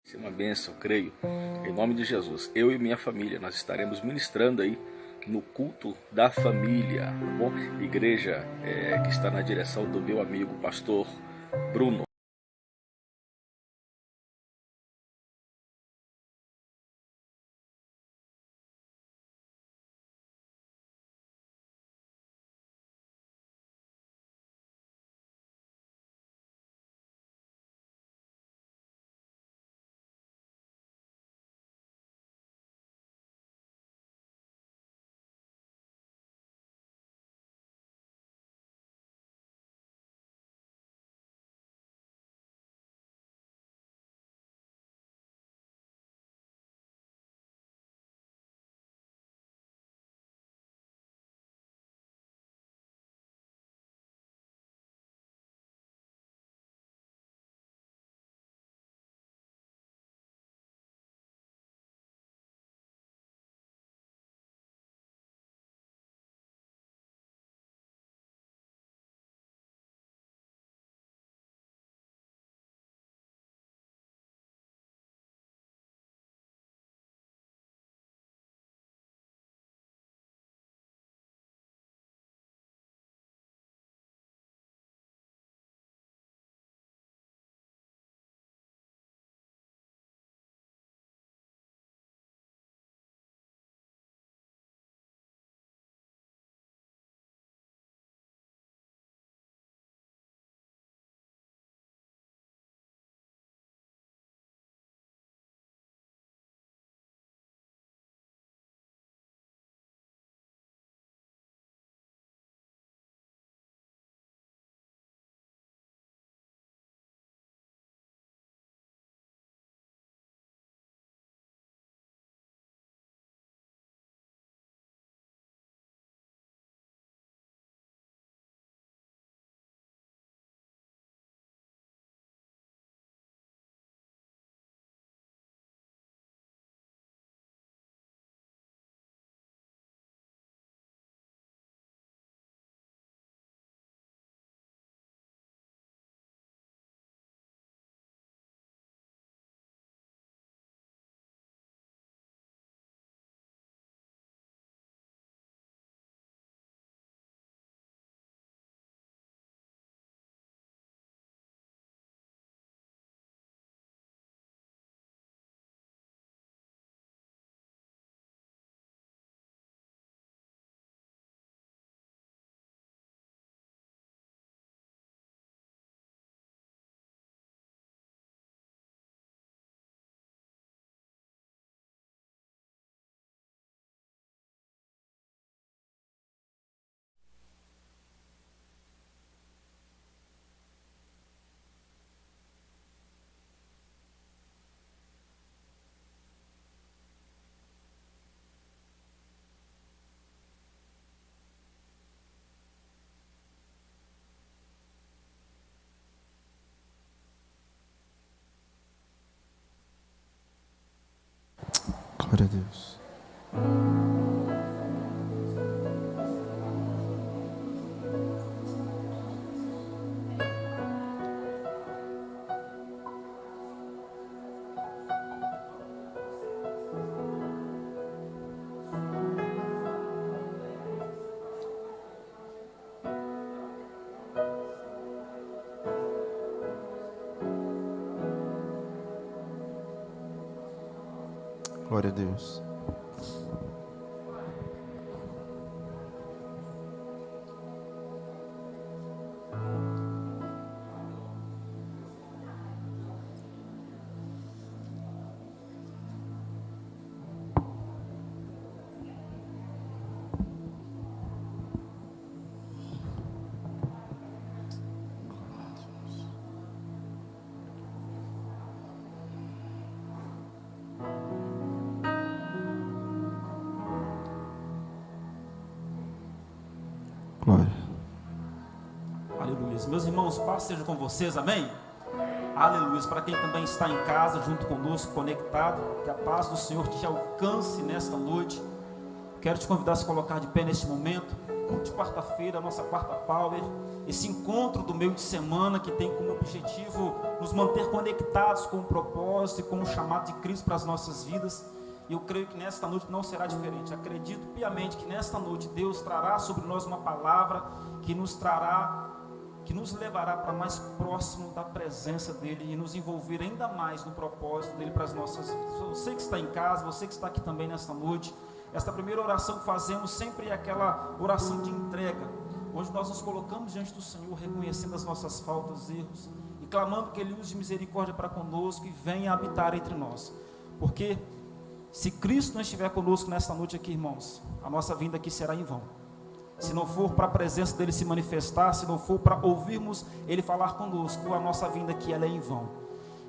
Isso é uma bênção, creio. Em nome de Jesus, eu e minha família, nós estaremos ministrando aí no culto da família, tá bom? Igreja que está na direção do meu amigo pastor Bruno. Glória a Deus. Glória a Deus. Glória. Aleluia. Meus irmãos, paz seja com vocês, amém? Aleluia. Para quem também está em casa, junto conosco, conectado, que a paz do Senhor te alcance nesta noite. Quero te convidar a se colocar de pé neste momento, culto de quarta-feira, a nossa quarta power, esse encontro do meio de semana que tem como objetivo nos manter conectados com o propósito e com o chamado de Cristo para as nossas vidas. E eu creio que nesta noite não será diferente. Acredito piamente que nesta noite Deus trará sobre nós uma palavra que nos levará para mais próximo da presença dEle e nos envolver ainda mais no propósito dEle para as nossas vidas. Você que está em casa, você que está aqui também nesta noite, esta primeira oração que fazemos sempre é aquela oração de entrega, onde nós nos colocamos diante do Senhor, reconhecendo as nossas faltas, erros, e clamando que Ele use misericórdia para conosco e venha habitar entre nós. Porque se Cristo não estiver conosco nesta noite aqui, irmãos, a nossa vinda aqui será em vão. Se não for para a presença dEle se manifestar, se não for para ouvirmos Ele falar conosco, a nossa vinda aqui ela é em vão.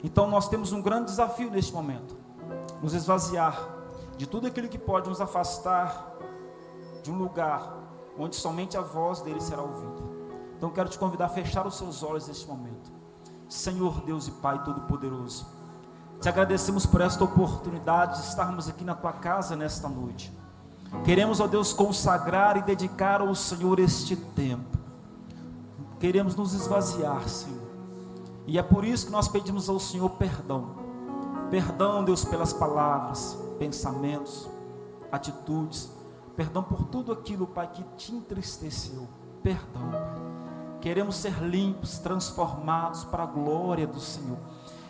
Então nós temos um grande desafio neste momento, nos esvaziar de tudo aquilo que pode nos afastar de um lugar onde somente a voz dEle será ouvida. Então quero te convidar a fechar os seus olhos neste momento. Senhor Deus e Pai Todo-Poderoso, te agradecemos por esta oportunidade de estarmos aqui na Tua casa nesta noite. Queremos, ó Deus, consagrar e dedicar ao Senhor este tempo. Queremos nos esvaziar, Senhor. E é por isso que nós pedimos ao Senhor perdão. Perdão, Deus, pelas palavras, pensamentos, atitudes. Perdão por tudo aquilo, Pai, que te entristeceu. Perdão, Pai. Queremos ser limpos, transformados para a glória do Senhor.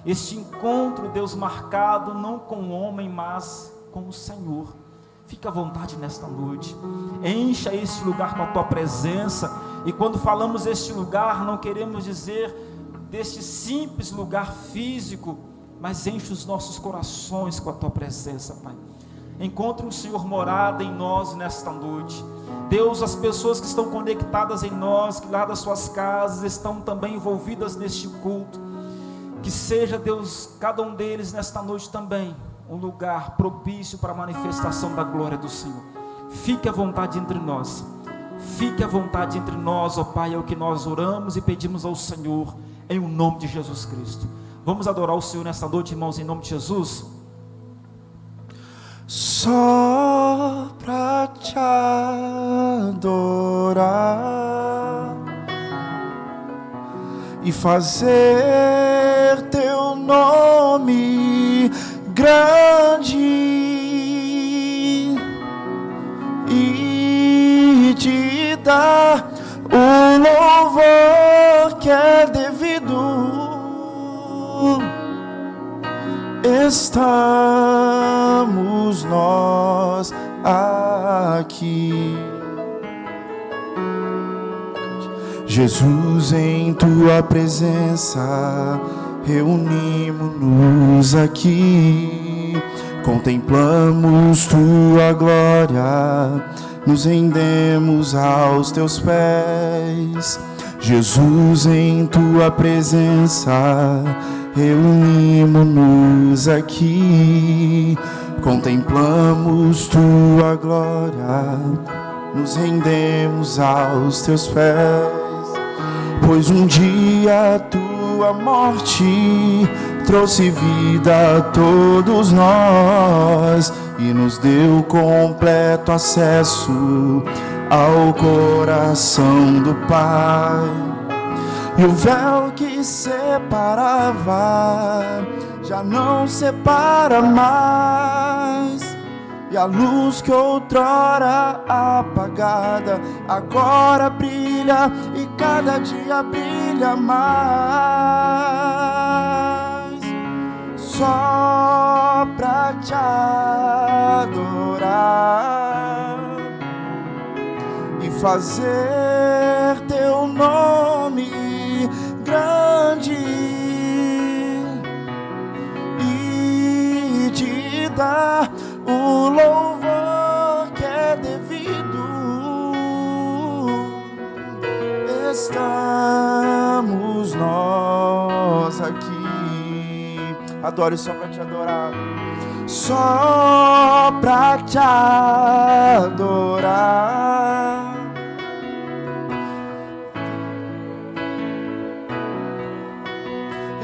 Este encontro, Deus, marcado não com o homem, mas com o Senhor. Fica à vontade nesta noite. Encha este lugar com a Tua presença. E quando falamos este lugar, não queremos dizer deste simples lugar físico, mas enche os nossos corações com a Tua presença, Pai. Encontre o Senhor morada em nós nesta noite. Deus, as pessoas que estão conectadas em nós, que lá das suas casas estão também envolvidas neste culto, que seja, Deus, cada um deles nesta noite também um lugar propício para a manifestação da glória do Senhor. Fique à vontade entre nós. Fique à vontade entre nós, ó Pai, é o que nós oramos e pedimos ao Senhor, em o nome de Jesus Cristo. Vamos adorar o Senhor nesta noite, irmãos, em nome de Jesus. Só pra te adorar e fazer teu nome grande e te dar o louvor que é devido. Estamos nós aqui, Jesus, em Tua presença. Reunimos-nos aqui, contemplamos Tua glória, nos rendemos aos Teus pés. Jesus, em Tua presença, reunimos-nos aqui, contemplamos Tua glória, nos rendemos aos Teus pés. Pois um dia Tua morte trouxe vida a todos nós e nos deu completo acesso ao coração do Pai. E o véu que separava já não separa mais, e a luz que outrora apagada agora brilha, e cada dia brilha mais. Só pra te adorar e fazer teu nome grande e te dar o louvor que é devido. Estamos nós aqui. Adore só pra te adorar. Só pra te adorar.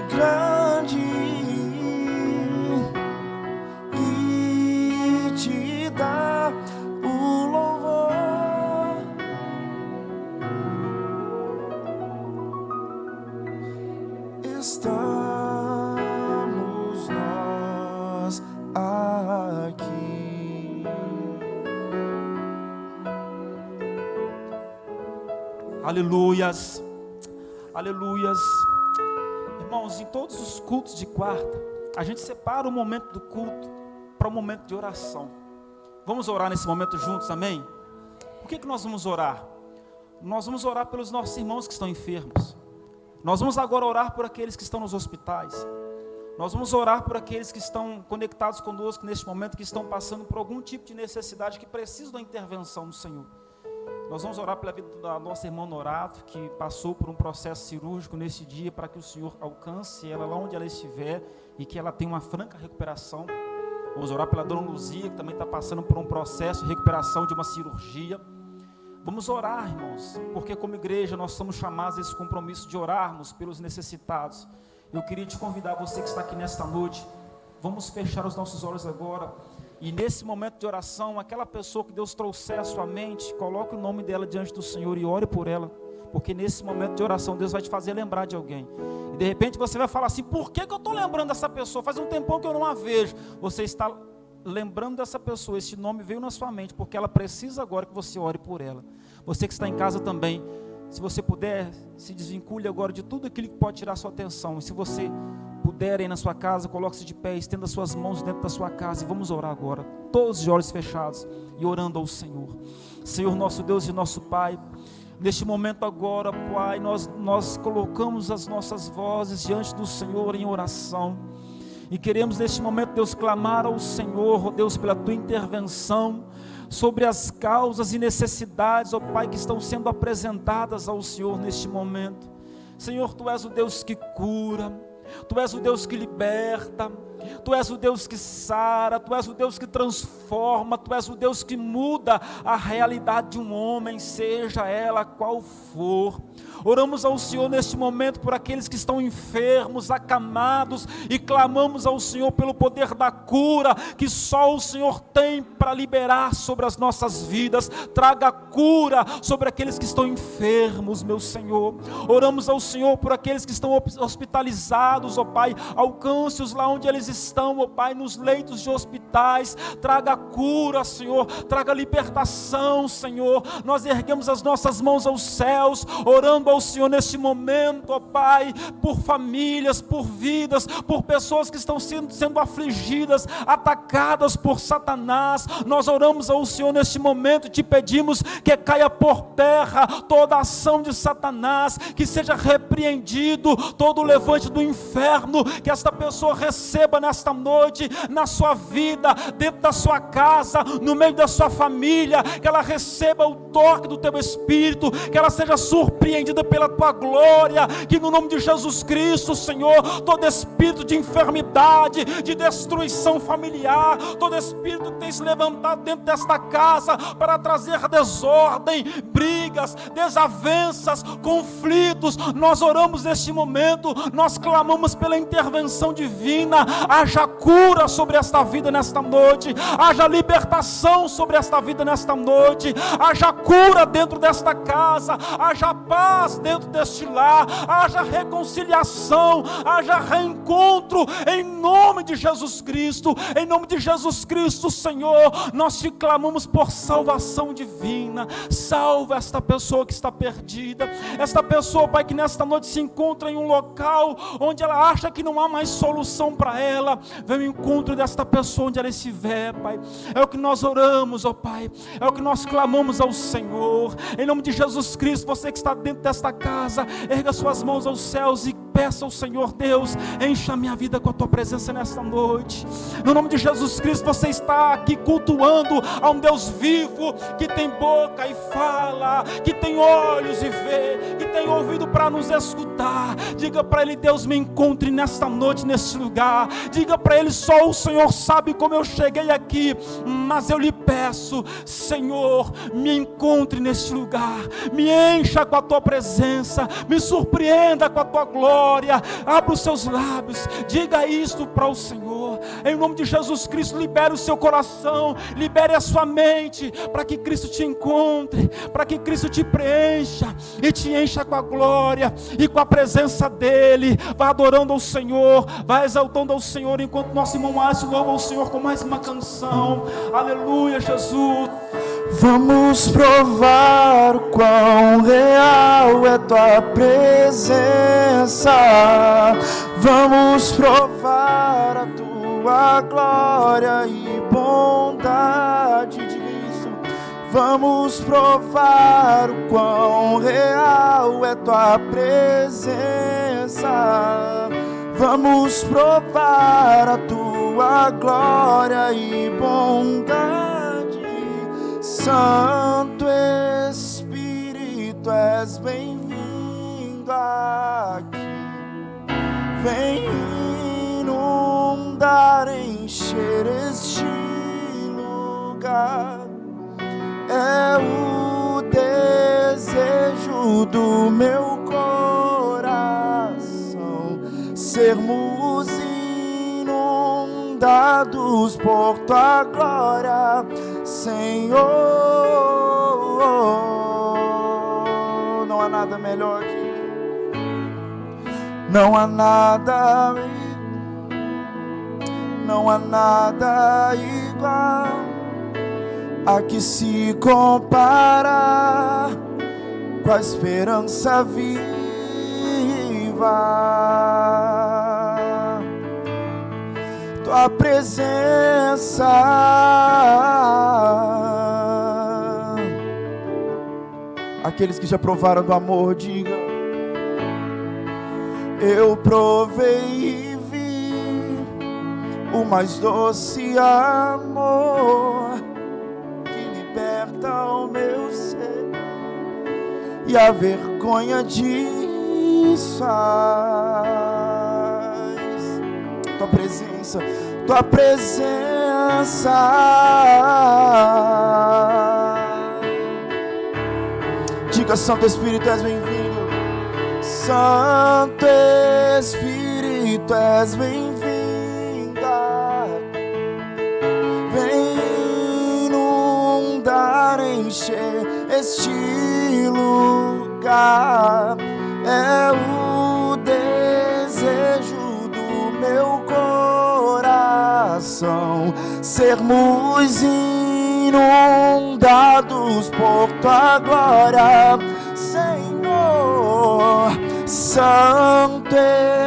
Grande e te dar o louvor aqui. Aleluias, aleluias. Irmãos, em todos os cultos de quarta, a gente separa o momento do culto para um momento de oração. Vamos orar nesse momento juntos, amém? Por que nós vamos orar? Nós vamos orar pelos nossos irmãos que estão enfermos. Nós vamos agora orar por aqueles que estão nos hospitais. Nós vamos orar por aqueles que estão conectados conosco neste momento, que estão passando por algum tipo de necessidade, que precisam da intervenção do Senhor. Nós vamos orar pela vida da nossa irmã Norato, que passou por um processo cirúrgico nesse dia, para que o Senhor alcance ela lá onde ela estiver e que ela tenha uma franca recuperação. Vamos orar pela dona Luzia, que também está passando por um processo de recuperação de uma cirurgia. Vamos orar, irmãos, porque como igreja nós somos chamados a esse compromisso de orarmos pelos necessitados. Eu queria te convidar, você que está aqui nesta noite, vamos fechar os nossos olhos agora. E nesse momento de oração, aquela pessoa que Deus trouxer à sua mente, coloque o nome dela diante do Senhor e ore por ela. Porque nesse momento de oração, Deus vai te fazer lembrar de alguém. E de repente você vai falar assim, por que eu estou lembrando dessa pessoa? Faz um tempão que eu não a vejo. Você está lembrando dessa pessoa, esse nome veio na sua mente, porque ela precisa agora que você ore por ela. Você que está em casa também, se você puder, se desvincule agora de tudo aquilo que pode tirar sua atenção. E se você puder ir na sua casa, coloque-se de pé, estenda suas mãos dentro da sua casa e vamos orar agora, todos de olhos fechados e orando ao Senhor. Senhor nosso Deus e nosso Pai, neste momento agora, Pai, nós colocamos as nossas vozes diante do Senhor em oração e queremos neste momento, Deus, clamar ao Senhor, ó Deus, pela Tua intervenção sobre as causas e necessidades, ó Pai, que estão sendo apresentadas ao Senhor neste momento. Senhor, Tu és o Deus que cura, Tu és o Deus que liberta, Tu és o Deus que sara, Tu és o Deus que transforma, Tu és o Deus que muda a realidade de um homem, seja ela qual for. Oramos ao Senhor neste momento por aqueles que estão enfermos, acamados, e clamamos ao Senhor pelo poder da cura, que só o Senhor tem para liberar sobre as nossas vidas. Traga cura sobre aqueles que estão enfermos, meu Senhor. Oramos ao Senhor por aqueles que estão hospitalizados, ó Pai, alcance-os lá onde eles estão, ó Pai, nos leitos de hospitais. Traga cura, Senhor, traga libertação, Senhor. Nós erguemos as nossas mãos aos céus, orando ao Senhor neste momento, ó Pai, por famílias, por vidas, por pessoas que estão sendo afligidas, atacadas por Satanás. Nós oramos ao Senhor neste momento e te pedimos que caia por terra toda a ação de Satanás, que seja repreendido todo o levante do inferno, que esta pessoa receba nesta noite, na sua vida, dentro da sua casa, no meio da sua família, que ela receba o toque do Teu Espírito, que ela seja surpreendida pela Tua glória, que no nome de Jesus Cristo, Senhor, todo espírito de enfermidade, de destruição familiar, todo espírito que tem se levantado dentro desta casa para trazer desordem, brigas, desavenças, conflitos, nós oramos neste momento, nós clamamos pela intervenção divina. Haja cura sobre esta vida nesta noite, haja libertação sobre esta vida nesta noite, haja cura dentro desta casa, haja paz dentro deste lar, haja reconciliação, haja reencontro, em nome de Jesus Cristo. Em nome de Jesus Cristo, Senhor, nós te clamamos por salvação divina. Salva esta pessoa que está perdida, esta pessoa, Pai, que nesta noite se encontra em um local onde ela acha que não há mais solução para ela. Vem ao encontro desta pessoa onde ela estiver, Pai. É o que nós oramos, ó Pai, é o que nós clamamos ao Senhor. Em nome de Jesus Cristo, você que está dentro desta casa, erga suas mãos aos céus e peça ao Senhor: Deus, encha a minha vida com a Tua presença nesta noite. No nome de Jesus Cristo, você está aqui cultuando a um Deus vivo, que tem boca e fala, que tem olhos e vê, que tem ouvido para nos escutar. Diga para Ele: Deus, me encontre nesta noite, nesse lugar. Diga para Ele: só o Senhor sabe como eu cheguei aqui, mas eu lhe peço, Senhor, me encontre nesse lugar, me encha com a Tua presença, me surpreenda com a Tua glória. glória. Abra os seus lábios, diga isto para o Senhor. Em nome de Jesus Cristo, libere o seu coração, libere a sua mente, para que Cristo te encontre, para que Cristo te preencha e te encha com a glória e com a presença dEle. Vá adorando ao Senhor, vá exaltando ao Senhor, enquanto nosso irmão Márcio louva ao Senhor com mais uma canção. Aleluia, Jesus. Vamos provar o quão real é tua presença. Vamos provar a tua glória e bondade. Disso. Vamos provar o quão real é tua presença. Vamos provar a tua glória e bondade. Santo Espírito, és bem-vindo aqui. Vem inundar, encher este lugar. É o desejo do meu coração, sermos inundados por tua glória, Senhor. Não há nada melhor que, não há nada igual a que se compara com a esperança viva. Tua presença, aqueles que já provaram do amor, diga: eu provei e vi o mais doce amor que liberta o meu ser, e a vergonha desfaz. Tua presença, tua presença. Diga: Santo Espírito, és bem-vindo. Santo Espírito, és bem-vinda. Vem inundar, encher este lugar. É o desejo do meu coração, sermos inundados por tua glória, Senhor. Santo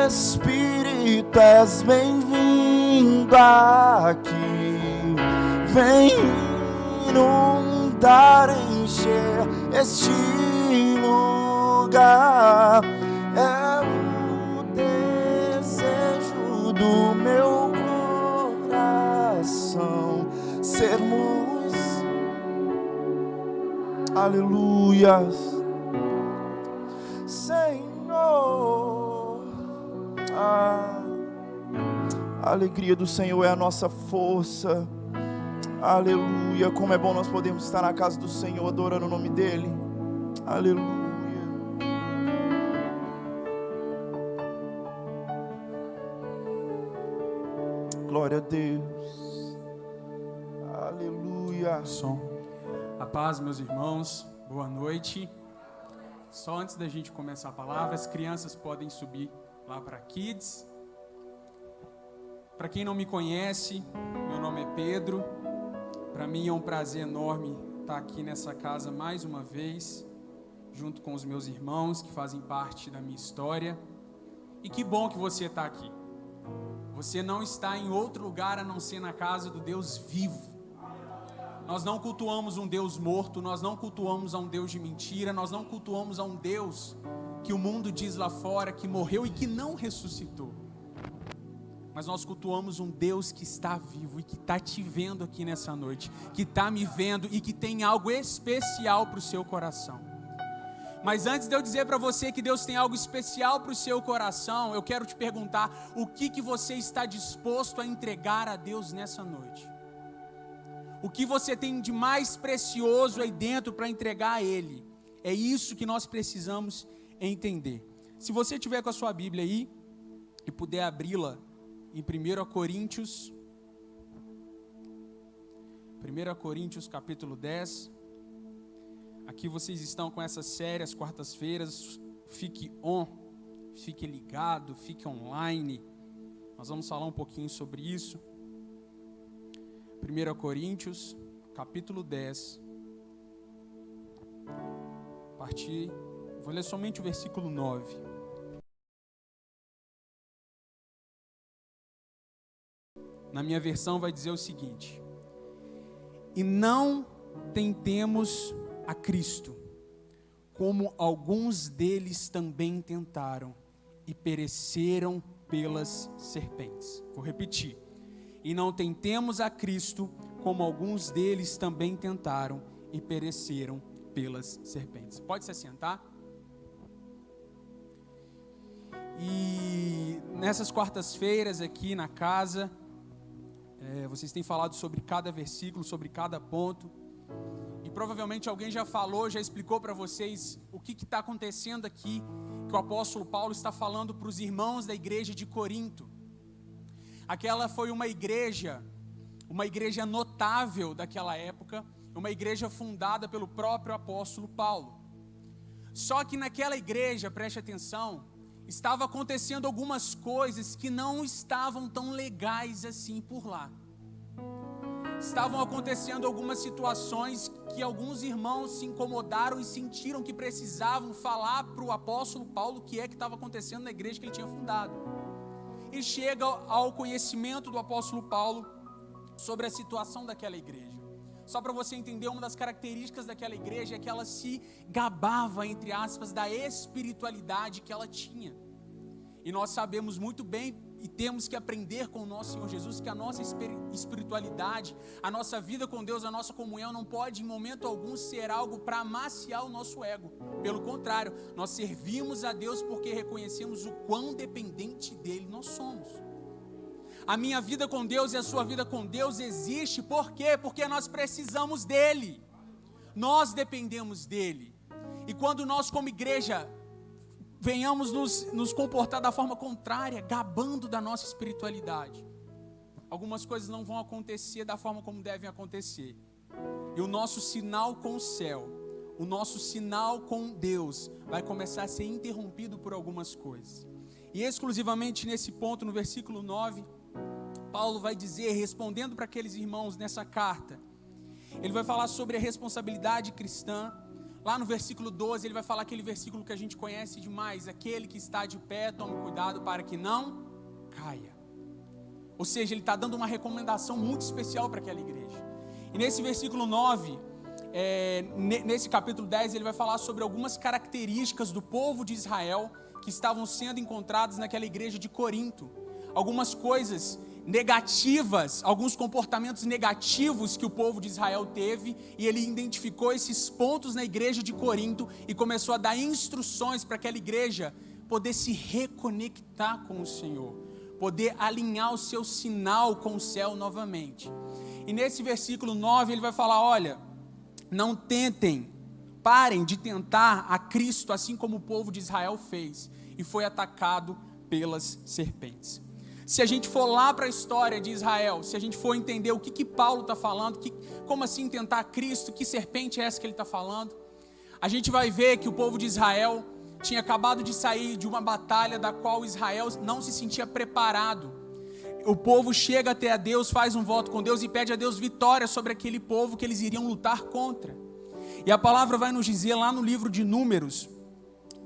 Espírito, és bem-vindo aqui. Vem inundar, encher este lugar. É o desejo do meu coração, sermos, aleluias, Senhor. A alegria do Senhor é a nossa força. Aleluia. Como é bom nós podermos estar na casa do Senhor, adorando o nome dEle. Aleluia. Glória a Deus. Aleluia. Som. A paz, meus irmãos. Boa noite. Só antes da gente começar a palavra, as crianças podem subir lá para Kids. Para quem não me conhece, meu nome é Pedro. Para mim é um prazer enorme estar aqui nessa casa mais uma vez, junto com os meus irmãos que fazem parte da minha história. E que bom que você está aqui. Você não está em outro lugar a não ser na casa do Deus vivo. Nós não cultuamos um Deus morto, nós não cultuamos a um Deus de mentira, nós não cultuamos a um Deus que o mundo diz lá fora que morreu e que não ressuscitou. Mas nós cultuamos um Deus que está vivo e que está te vendo aqui nessa noite, que está me vendo e que tem algo especial para o seu coração. Mas antes de eu dizer para você que Deus tem algo especial para o seu coração, eu quero te perguntar: o que você está disposto a entregar a Deus nessa noite? O que você tem de mais precioso aí dentro para entregar a Ele? É isso que nós precisamos entender. Se você tiver com a sua Bíblia aí e puder abri-la em 1 Coríntios, capítulo 10. Aqui vocês estão com essa série, as quartas-feiras. Fique ligado, fique online. Nós vamos falar um pouquinho sobre isso. 1 Coríntios, capítulo 10. Vou ler somente o versículo 9. Na minha versão vai dizer o seguinte: e não tentemos a Cristo, como alguns deles também tentaram e pereceram pelas serpentes. Vou repetir. E não tentemos a Cristo, como alguns deles também tentaram e pereceram pelas serpentes. Pode se assentar. E nessas quartas-feiras aqui na casa, vocês têm falado sobre cada versículo, sobre cada ponto. E provavelmente alguém já falou, já explicou para vocês o que está acontecendo aqui, que o apóstolo Paulo está falando para os irmãos da igreja de Corinto. Aquela foi uma igreja notável daquela época, uma igreja fundada pelo próprio apóstolo Paulo. Só que naquela igreja, preste atenção, estava acontecendo algumas coisas que não estavam tão legais assim por lá. Estavam acontecendo algumas situações que alguns irmãos se incomodaram e sentiram que precisavam falar para o apóstolo Paulo o que estava acontecendo na igreja que ele tinha fundado. E chega ao conhecimento do apóstolo Paulo sobre a situação daquela igreja. Só para você entender, uma das características daquela igreja é que ela se gabava, entre aspas, da espiritualidade que ela tinha. E nós sabemos muito bem e temos que aprender com o nosso Senhor Jesus que a nossa espiritualidade, a nossa vida com Deus, a nossa comunhão não pode em momento algum ser algo para amaciar o nosso ego. Pelo contrário, nós servimos a Deus porque reconhecemos o quão dependente dele nós somos. A minha vida com Deus e a sua vida com Deus existe, por quê? Porque nós precisamos dele, nós dependemos dele. E quando nós como igreja venhamos nos comportar da forma contrária, gabando da nossa espiritualidade, algumas coisas não vão acontecer da forma como devem acontecer. E o nosso sinal com o céu, o nosso sinal com Deus vai começar a ser interrompido por algumas coisas. E exclusivamente nesse ponto, no versículo 9, Paulo vai dizer, respondendo para aqueles irmãos nessa carta, ele vai falar sobre a responsabilidade cristã. Lá no versículo 12, ele vai falar aquele versículo que a gente conhece demais: aquele que está de pé, tome cuidado para que não caia. Ou seja, ele está dando uma recomendação muito especial para aquela igreja. E nesse versículo 9, nesse capítulo 10, ele vai falar sobre algumas características do povo de Israel que estavam sendo encontradas naquela igreja de Corinto. Algumas coisas negativas, alguns comportamentos negativos que o povo de Israel teve, e ele identificou esses pontos na igreja de Corinto e começou a dar instruções para aquela igreja poder se reconectar com o Senhor, poder alinhar o seu sinal com o céu novamente. E nesse versículo 9 ele vai falar: olha, não parem de tentar a Cristo, assim como o povo de Israel fez e foi atacado pelas serpentes. Se a gente for lá para a história de Israel, se a gente for entender o que Paulo está falando, como assim tentar Cristo, que serpente é essa que ele está falando, a gente vai ver que o povo de Israel tinha acabado de sair de uma batalha da qual Israel não se sentia preparado. O povo chega até a Deus, faz um voto com Deus e pede a Deus vitória sobre aquele povo que eles iriam lutar contra. E a palavra vai nos dizer lá no livro de Números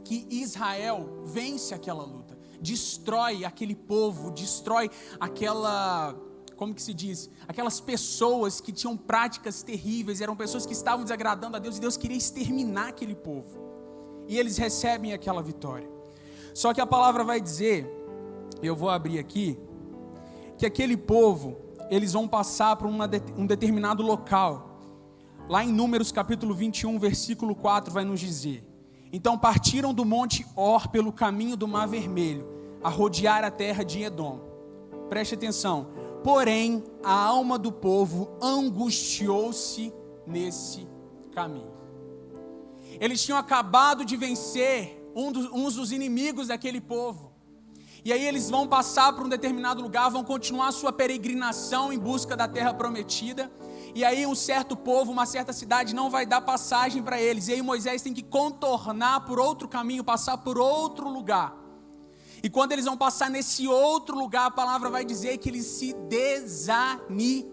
que Israel vence aquela luta. Destrói aquele povo, destrói aquelas pessoas que tinham práticas terríveis, eram pessoas que estavam desagradando a Deus e Deus queria exterminar aquele povo. E eles recebem aquela vitória. Só que a palavra vai dizer, eu vou abrir aqui, que aquele povo, eles vão passar por um determinado local. Lá em Números capítulo 21, versículo 4 vai nos dizer: então partiram do monte Or pelo caminho do Mar Vermelho, a rodear a terra de Edom. Preste atenção. Porém, a alma do povo angustiou-se nesse caminho. Eles tinham acabado de vencer uns dos inimigos daquele povo. E aí eles vão passar por um determinado lugar, vão continuar a sua peregrinação em busca da terra prometida. E aí um certo povo, uma certa cidade não vai dar passagem para eles. E aí Moisés tem que contornar por outro caminho, passar por outro lugar. E quando eles vão passar nesse outro lugar, a palavra vai dizer que eles se desanimaram.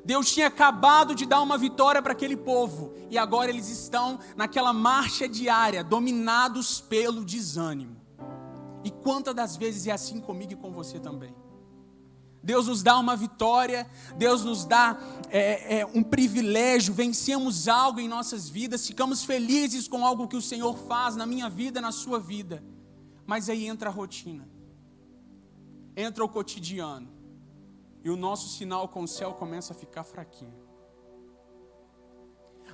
Deus tinha acabado de dar uma vitória para aquele povo. E agora eles estão naquela marcha diária, dominados pelo desânimo. E quantas das vezes é assim comigo e com você também? Deus nos dá uma vitória, Deus nos dá um privilégio, vencemos algo em nossas vidas, ficamos felizes com algo que o Senhor faz na minha vida, na sua vida. Mas aí entra a rotina, entra o cotidiano, e o nosso sinal com o céu começa a ficar fraquinho.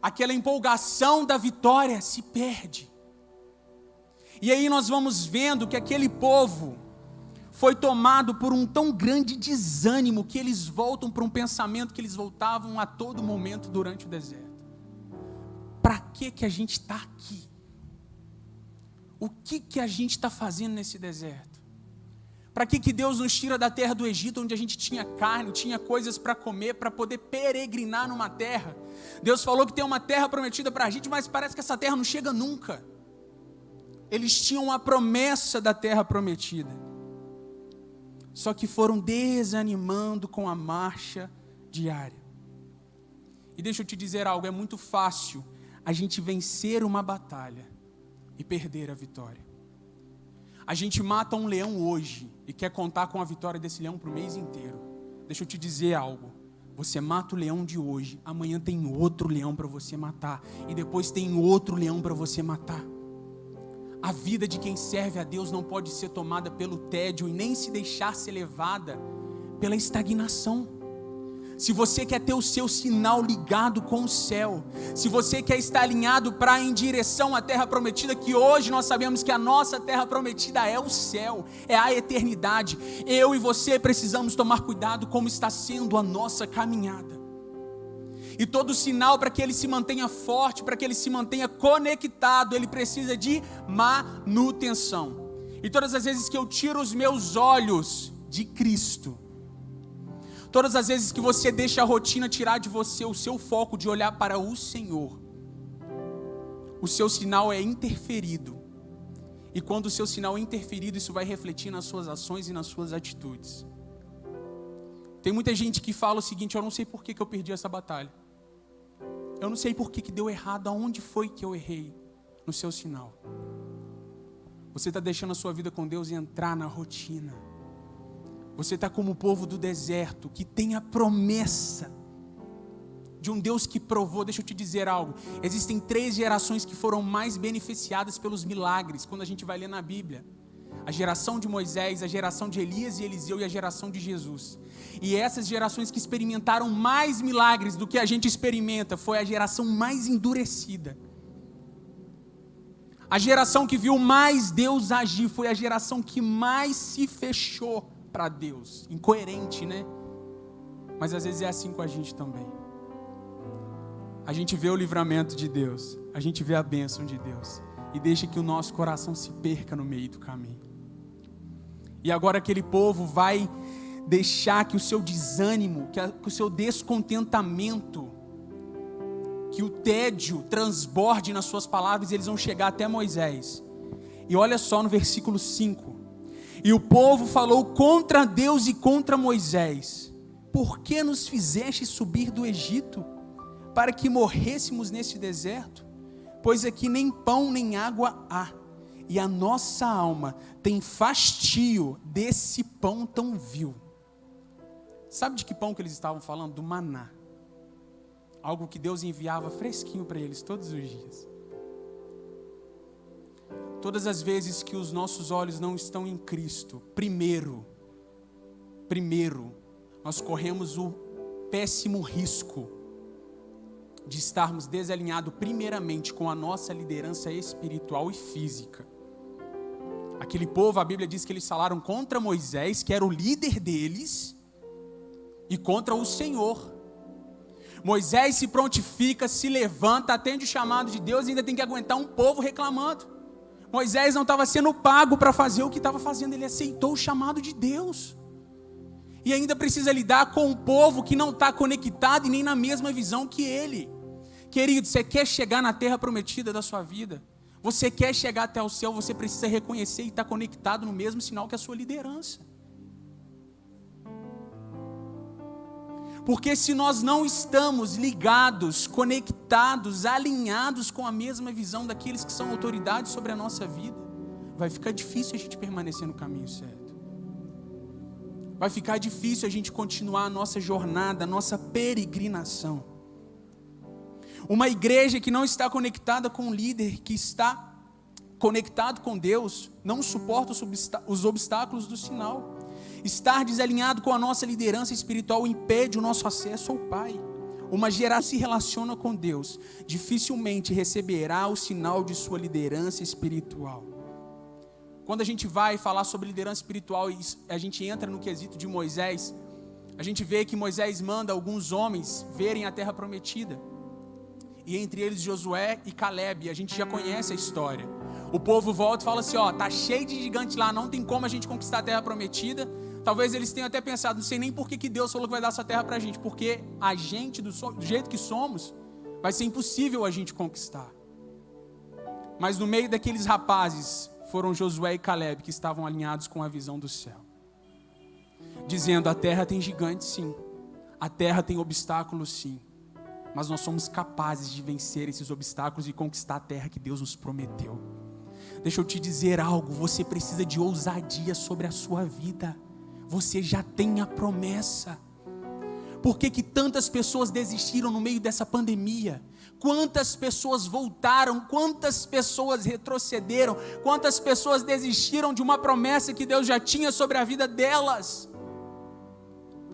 Aquela empolgação da vitória se perde. E aí nós vamos vendo que aquele povo foi tomado por um tão grande desânimo que eles voltam para um pensamento que eles voltavam a todo momento durante o deserto. Para que a gente está aqui? O que a gente está fazendo nesse deserto? Para que Deus nos tira da terra do Egito, onde a gente tinha carne, tinha coisas para comer, para poder peregrinar numa terra? Deus falou que tem uma terra prometida para a gente, mas parece que essa terra não chega nunca. Eles tinham a promessa da terra prometida, só que foram desanimando com a marcha diária. E deixa eu te dizer algo, é muito fácil a gente vencer uma batalha e perder a vitória. A gente mata um leão hoje e quer contar com a vitória desse leão para o mês inteiro. Deixa eu te dizer algo, você mata o leão de hoje, amanhã tem outro leão para você matar, e depois tem outro leão para você matar. A vida de quem serve a Deus não pode ser tomada pelo tédio e nem se deixar ser levada pela estagnação. Se você quer ter o seu sinal ligado com o céu, se você quer estar alinhado para em direção à terra prometida, que hoje nós sabemos que a nossa terra prometida é o céu, é a eternidade, eu e você precisamos tomar cuidado como está sendo a nossa caminhada. E todo sinal para que ele se mantenha forte, para que ele se mantenha conectado, ele precisa de manutenção. E todas as vezes que eu tiro os meus olhos de Cristo, todas as vezes que você deixa a rotina tirar de você o seu foco de olhar para o Senhor, o seu sinal é interferido. E quando o seu sinal é interferido, isso vai refletir nas suas ações e nas suas atitudes. Tem muita gente que fala o seguinte: eu não sei por que eu perdi essa batalha. Eu não sei por que deu errado, aonde foi que eu errei no seu sinal. Você está deixando a sua vida com Deus entrar na rotina. Você está como o povo do deserto, que tem a promessa de um Deus que provou. Deixa eu te dizer algo, existem 3 gerações que foram mais beneficiadas pelos milagres, quando a gente vai ler na Bíblia. A geração de Moisés, a geração de Elias e Eliseu e a geração de Jesus. E essas gerações que experimentaram mais milagres do que a gente experimenta, foi a geração mais endurecida. A geração que viu mais Deus agir, foi a geração que mais se fechou para Deus. Incoerente, né? Mas às vezes é assim com a gente também. A gente vê o livramento de Deus, a gente vê a bênção de Deus, e deixa que o nosso coração se perca no meio do caminho. E agora aquele povo vai deixar que o seu desânimo, que o seu descontentamento, que o tédio transborde nas suas palavras, e eles vão chegar até Moisés. E olha só no versículo 5. E o povo falou contra Deus e contra Moisés: por que nos fizeste subir do Egito, para que morrêssemos neste deserto? Pois aqui nem pão nem água há, e a nossa alma tem fastio desse pão tão vil. Sabe de que pão que eles estavam falando? Do maná. Algo que Deus enviava fresquinho para eles todos os dias. Todas as vezes que os nossos olhos não estão em Cristo, primeiro, nós corremos o péssimo risco de estarmos desalinhados primeiramente com a nossa liderança espiritual e física. Aquele povo, a Bíblia diz que eles falaram contra Moisés, que era o líder deles, e contra o Senhor. Moisés se prontifica, se levanta, atende o chamado de Deus e ainda tem que aguentar um povo reclamando. Moisés não estava sendo pago para fazer o que estava fazendo, ele aceitou o chamado de Deus. E ainda precisa lidar com um povo que não está conectado e nem na mesma visão que ele. Querido, você quer chegar na terra prometida da sua vida? Você quer chegar até o céu, você precisa reconhecer e estar conectado no mesmo sinal que a sua liderança. Porque se nós não estamos ligados, conectados, alinhados com a mesma visão daqueles que são autoridades sobre a nossa vida, vai ficar difícil a gente permanecer no caminho certo. Vai ficar difícil a gente continuar a nossa jornada, a nossa peregrinação. Uma igreja que não está conectada com o líder, que está conectado com Deus, não suporta os obstáculos do sinal. Estar desalinhado com a nossa liderança espiritual impede o nosso acesso ao Pai. Uma geração que se relaciona com Deus dificilmente receberá o sinal de sua liderança espiritual. Quando a gente vai falar sobre liderança espiritual e a gente entra no quesito de Moisés, a gente vê que Moisés manda alguns homens verem a terra prometida. E entre eles Josué e Calebe, a gente já conhece a história. O povo volta e fala assim, tá cheio de gigantes lá, não tem como a gente conquistar a terra prometida. Talvez eles tenham até pensado, não sei nem por que Deus falou que vai dar essa terra pra gente, porque a gente, do jeito que somos, vai ser impossível a gente conquistar. Mas no meio daqueles rapazes, foram Josué e Calebe que estavam alinhados com a visão do céu. Dizendo, a terra tem gigantes sim, a terra tem obstáculos sim, mas nós somos capazes de vencer esses obstáculos e conquistar a terra que Deus nos prometeu. Deixa eu te dizer algo, você precisa de ousadia sobre a sua vida. Você já tem a promessa. Por que tantas pessoas desistiram no meio dessa pandemia? Quantas pessoas voltaram? Quantas pessoas retrocederam? Quantas pessoas desistiram de uma promessa que Deus já tinha sobre a vida delas?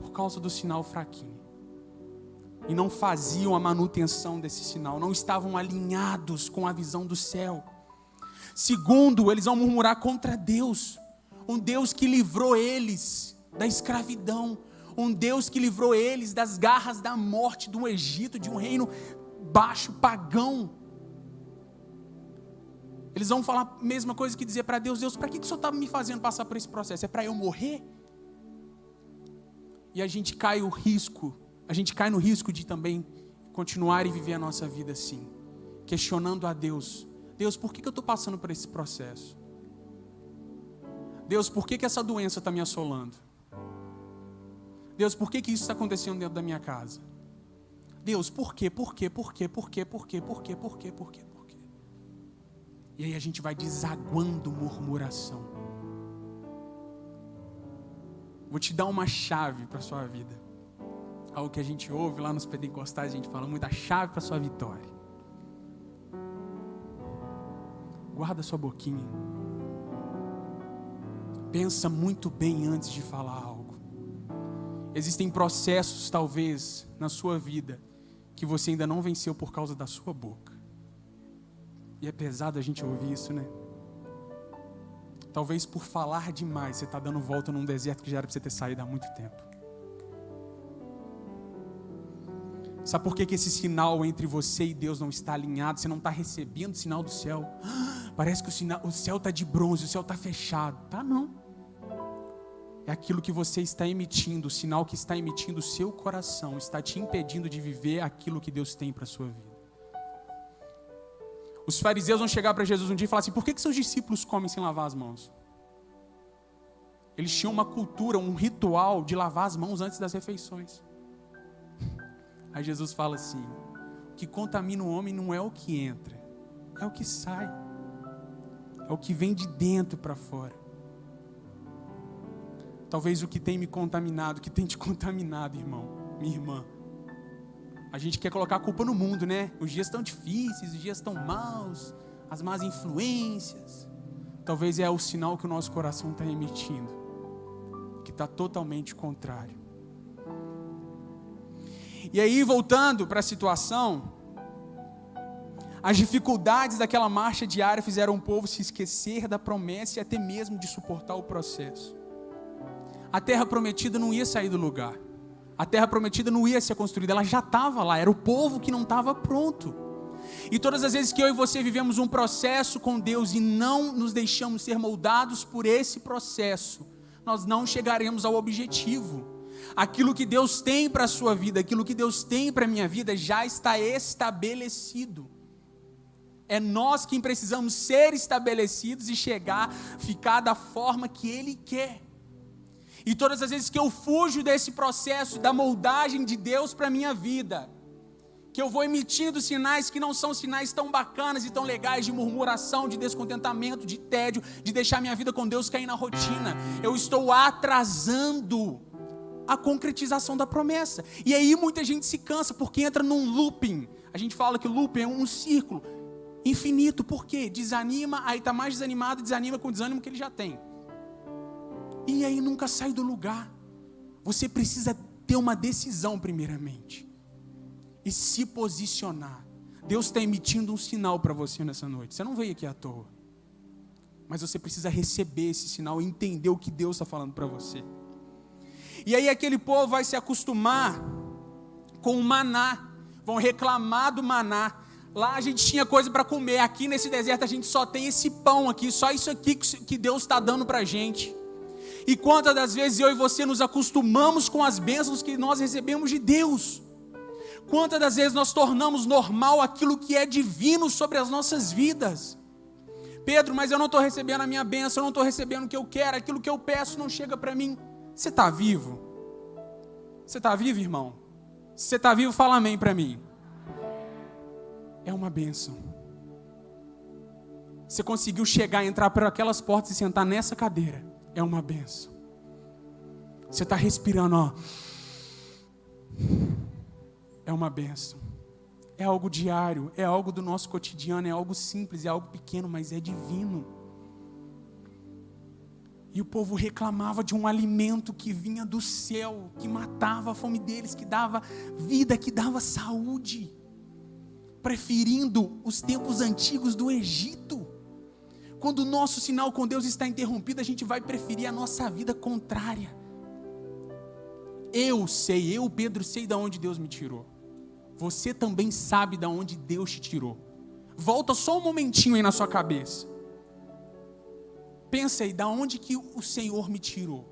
Por causa do sinal fraquinho. E não faziam a manutenção desse sinal, não estavam alinhados com a visão do céu. Segundo, eles vão murmurar contra Deus. Um Deus que livrou eles da escravidão. Um Deus que livrou eles das garras da morte do Egito, de um reino baixo, pagão. Eles vão falar a mesma coisa que dizer para Deus, Deus, para que o Senhor está me fazendo passar por esse processo? É para eu morrer? E a gente cai no risco de também continuar e viver a nossa vida assim, questionando a Deus. Deus, por que eu estou passando por esse processo? Deus, por que essa doença está me assolando? Deus, por que isso está acontecendo dentro da minha casa? Deus, por quê? E aí a gente vai desaguando murmuração. Vou te dar uma chave para a sua vida. Algo que a gente ouve lá nos pentecostais, a gente fala muito, a chave para a sua vitória. Guarda sua boquinha. Pensa muito bem antes de falar algo. Existem processos, talvez, na sua vida, que você ainda não venceu por causa da sua boca. E é pesado a gente ouvir isso, né? Talvez por falar demais, você está dando volta num deserto que já era para você ter saído há muito tempo. Sabe por que esse sinal entre você e Deus não está alinhado? Você não está recebendo o sinal do céu. Parece que o céu está de bronze, o céu está fechado. Tá não. É aquilo que você está emitindo, o sinal que está emitindo o seu coração, está te impedindo de viver aquilo que Deus tem para a sua vida. Os fariseus vão chegar para Jesus um dia e falar assim, por que seus discípulos comem sem lavar as mãos? Eles tinham uma cultura, um ritual de lavar as mãos antes das refeições. Aí Jesus fala assim, o que contamina o homem não é o que entra, é o que sai. É o que vem de dentro para fora. Talvez o que tem me contaminado, o que tem te contaminado, irmão, minha irmã. A gente quer colocar a culpa no mundo, né? Os dias estão difíceis, os dias estão maus, as más influências. Talvez é o sinal que o nosso coração está emitindo, que está totalmente contrário. E aí, voltando para a situação, as dificuldades daquela marcha diária fizeram o povo se esquecer da promessa e até mesmo de suportar o processo. A terra prometida não ia sair do lugar. A terra prometida não ia ser construída, ela já estava lá, era o povo que não estava pronto. E todas as vezes que eu e você vivemos um processo com Deus e não nos deixamos ser moldados por esse processo, nós não chegaremos ao objetivo. Aquilo que Deus tem para a sua vida, aquilo que Deus tem para a minha vida já está estabelecido. É nós quem precisamos ser estabelecidos e ficar da forma que Ele quer. E todas as vezes que eu fujo desse processo, da moldagem de Deus para a minha vida, que eu vou emitindo sinais que não são sinais tão bacanas e tão legais de murmuração, de descontentamento, de tédio, de deixar minha vida com Deus cair na rotina, eu estou atrasando a concretização da promessa. E aí muita gente se cansa porque entra num looping. A gente fala que o looping é um círculo infinito. Por quê? Desanima, aí está mais desanimado, desanima com o desânimo que ele já tem. E aí nunca sai do lugar. Você precisa ter uma decisão primeiramente e se posicionar. Deus está emitindo um sinal para você nessa noite. Você não veio aqui à toa, mas você precisa receber esse sinal e entender o que Deus está falando para você. E aí aquele povo vai se acostumar com o maná, vão reclamar do maná. Lá a gente tinha coisa para comer, aqui nesse deserto a gente só tem esse pão aqui, só isso aqui que Deus está dando para a gente. E quantas das vezes eu e você nos acostumamos com as bênçãos que nós recebemos de Deus? Quantas das vezes nós tornamos normal aquilo que é divino sobre as nossas vidas? Pedro, mas eu não estou recebendo a minha bênção, eu não estou recebendo o que eu quero, aquilo que eu peço não chega para mim. Você está vivo? Você está vivo, irmão? Se você está vivo, fala amém para mim. É uma bênção. Você conseguiu chegar, entrar por aquelas portas e sentar nessa cadeira. É uma bênção. Você está respirando, ó. É uma bênção. É algo diário, é algo do nosso cotidiano, é algo simples, é algo pequeno, mas é divino. E o povo reclamava de um alimento que vinha do céu, que matava a fome deles, que dava vida, que dava saúde, preferindo os tempos antigos do Egito. Quando o nosso sinal com Deus está interrompido, a gente vai preferir a nossa vida contrária. Eu, Pedro, sei de onde Deus me tirou. Você também sabe de onde Deus te tirou. Volta só um momentinho aí na sua cabeça. Pensa aí, de onde que o Senhor me tirou?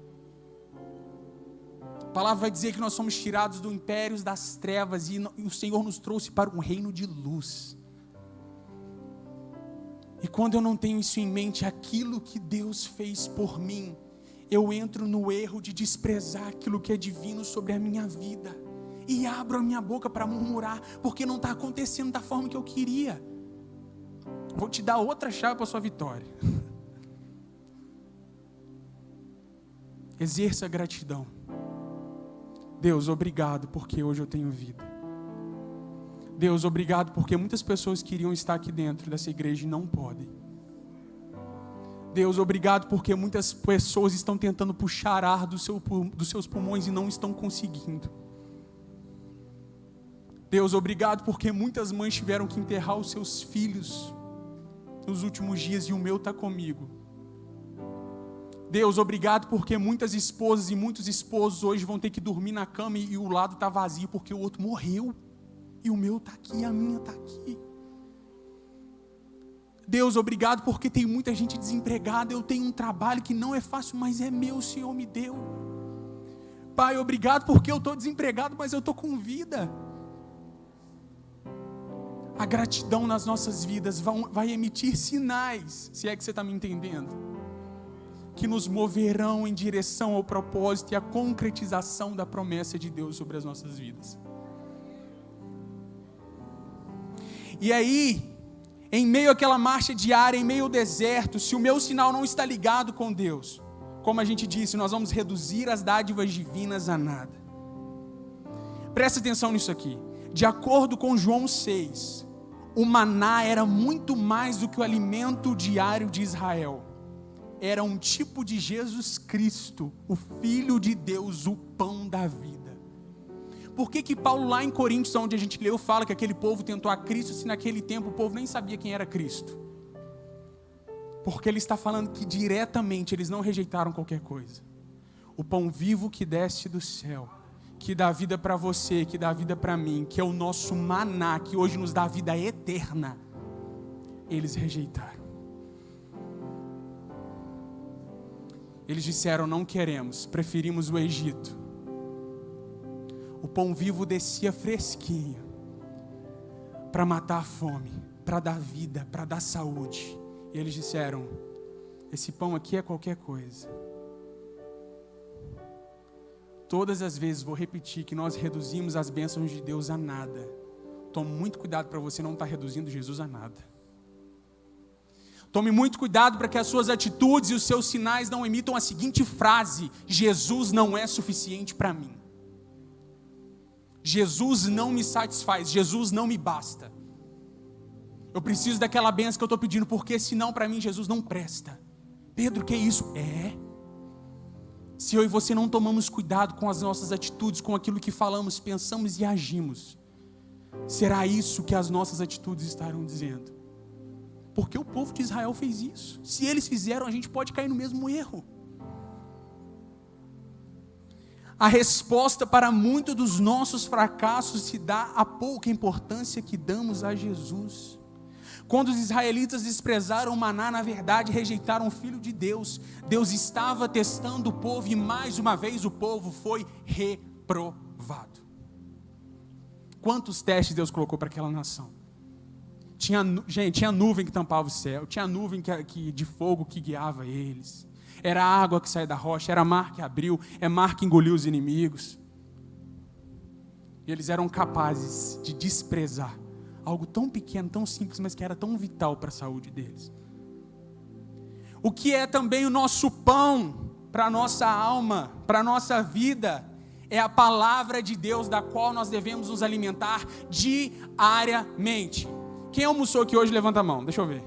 A palavra vai dizer que nós somos tirados do império das trevas e o Senhor nos trouxe para um reino de luz. E quando eu não tenho isso em mente, aquilo que Deus fez por mim, eu entro no erro de desprezar aquilo que é divino sobre a minha vida. E abro a minha boca para murmurar, porque não está acontecendo da forma que eu queria. Vou te dar outra chave para a sua vitória. Exerça a gratidão. Deus, obrigado porque hoje eu tenho vida. Deus, obrigado porque muitas pessoas queriam estar aqui dentro dessa igreja e não podem. Deus, obrigado porque muitas pessoas estão tentando puxar ar dos seus pulmões e não estão conseguindo. Deus, obrigado porque muitas mães tiveram que enterrar os seus filhos nos últimos dias e o meu está comigo. Deus, obrigado porque muitas esposas e muitos esposos hoje vão ter que dormir na cama e o lado está vazio porque o outro morreu. E o meu está aqui, a minha está aqui. Deus, obrigado porque tem muita gente desempregada. Eu tenho um trabalho que não é fácil, mas é meu, o Senhor me deu. Pai, obrigado porque eu estou desempregado, mas eu estou com vida. A gratidão nas nossas vidas vai emitir sinais, se é que você está me entendendo, que nos moverão em direção ao propósito e à concretização da promessa de Deus sobre as nossas vidas. E aí, em meio àquela marcha diária, em meio ao deserto, se o meu sinal não está ligado com Deus, como a gente disse, nós vamos reduzir as dádivas divinas a nada. Presta atenção nisso aqui. De acordo com João 6, o maná era muito mais do que o alimento diário de Israel. Era um tipo de Jesus Cristo, o Filho de Deus, o pão da vida. Por que Paulo lá em Coríntios, onde a gente leu, fala que aquele povo tentou a Cristo, se naquele tempo o povo nem sabia quem era Cristo? Porque ele está falando que diretamente eles não rejeitaram qualquer coisa. O pão vivo que desce do céu, que dá vida para você, que dá vida para mim, que é o nosso maná, que hoje nos dá vida eterna, eles rejeitaram. Eles disseram: não queremos, preferimos o Egito. O pão vivo descia fresquinho para matar a fome, para dar vida, para dar saúde. E eles disseram: esse pão aqui é qualquer coisa. Todas as vezes vou repetir que nós reduzimos as bênçãos de Deus a nada. Tome muito cuidado para você não estar reduzindo Jesus a nada. Tome muito cuidado para que as suas atitudes e os seus sinais não emitam a seguinte frase: Jesus não é suficiente para mim. Jesus não me satisfaz, Jesus não me basta. Eu preciso daquela bênção que eu estou pedindo, porque senão para mim Jesus não presta. Pedro, que é isso? Se eu e você não tomamos cuidado com as nossas atitudes, com aquilo que falamos, pensamos e agimos, será isso que as nossas atitudes estarão dizendo? Porque o povo de Israel fez isso. Se eles fizeram, a gente pode cair no mesmo erro. A resposta para muitos dos nossos fracassos se dá à pouca importância que damos a Jesus. Quando os israelitas desprezaram o maná, na verdade rejeitaram o Filho de Deus. Deus estava testando o povo e mais uma vez o povo foi reprovado. Quantos testes Deus colocou para aquela nação? Tinha nuvem que tampava o céu, tinha nuvem de fogo que guiava eles. Era água que saía da rocha, era mar que abriu, é mar que engoliu os inimigos. E eles eram capazes de desprezar algo tão pequeno, tão simples, mas que era tão vital para a saúde deles. O que é também o nosso pão para a nossa alma, para a nossa vida, é a palavra de Deus, da qual nós devemos nos alimentar diariamente. Quem almoçou aqui hoje, levanta a mão, deixa eu ver.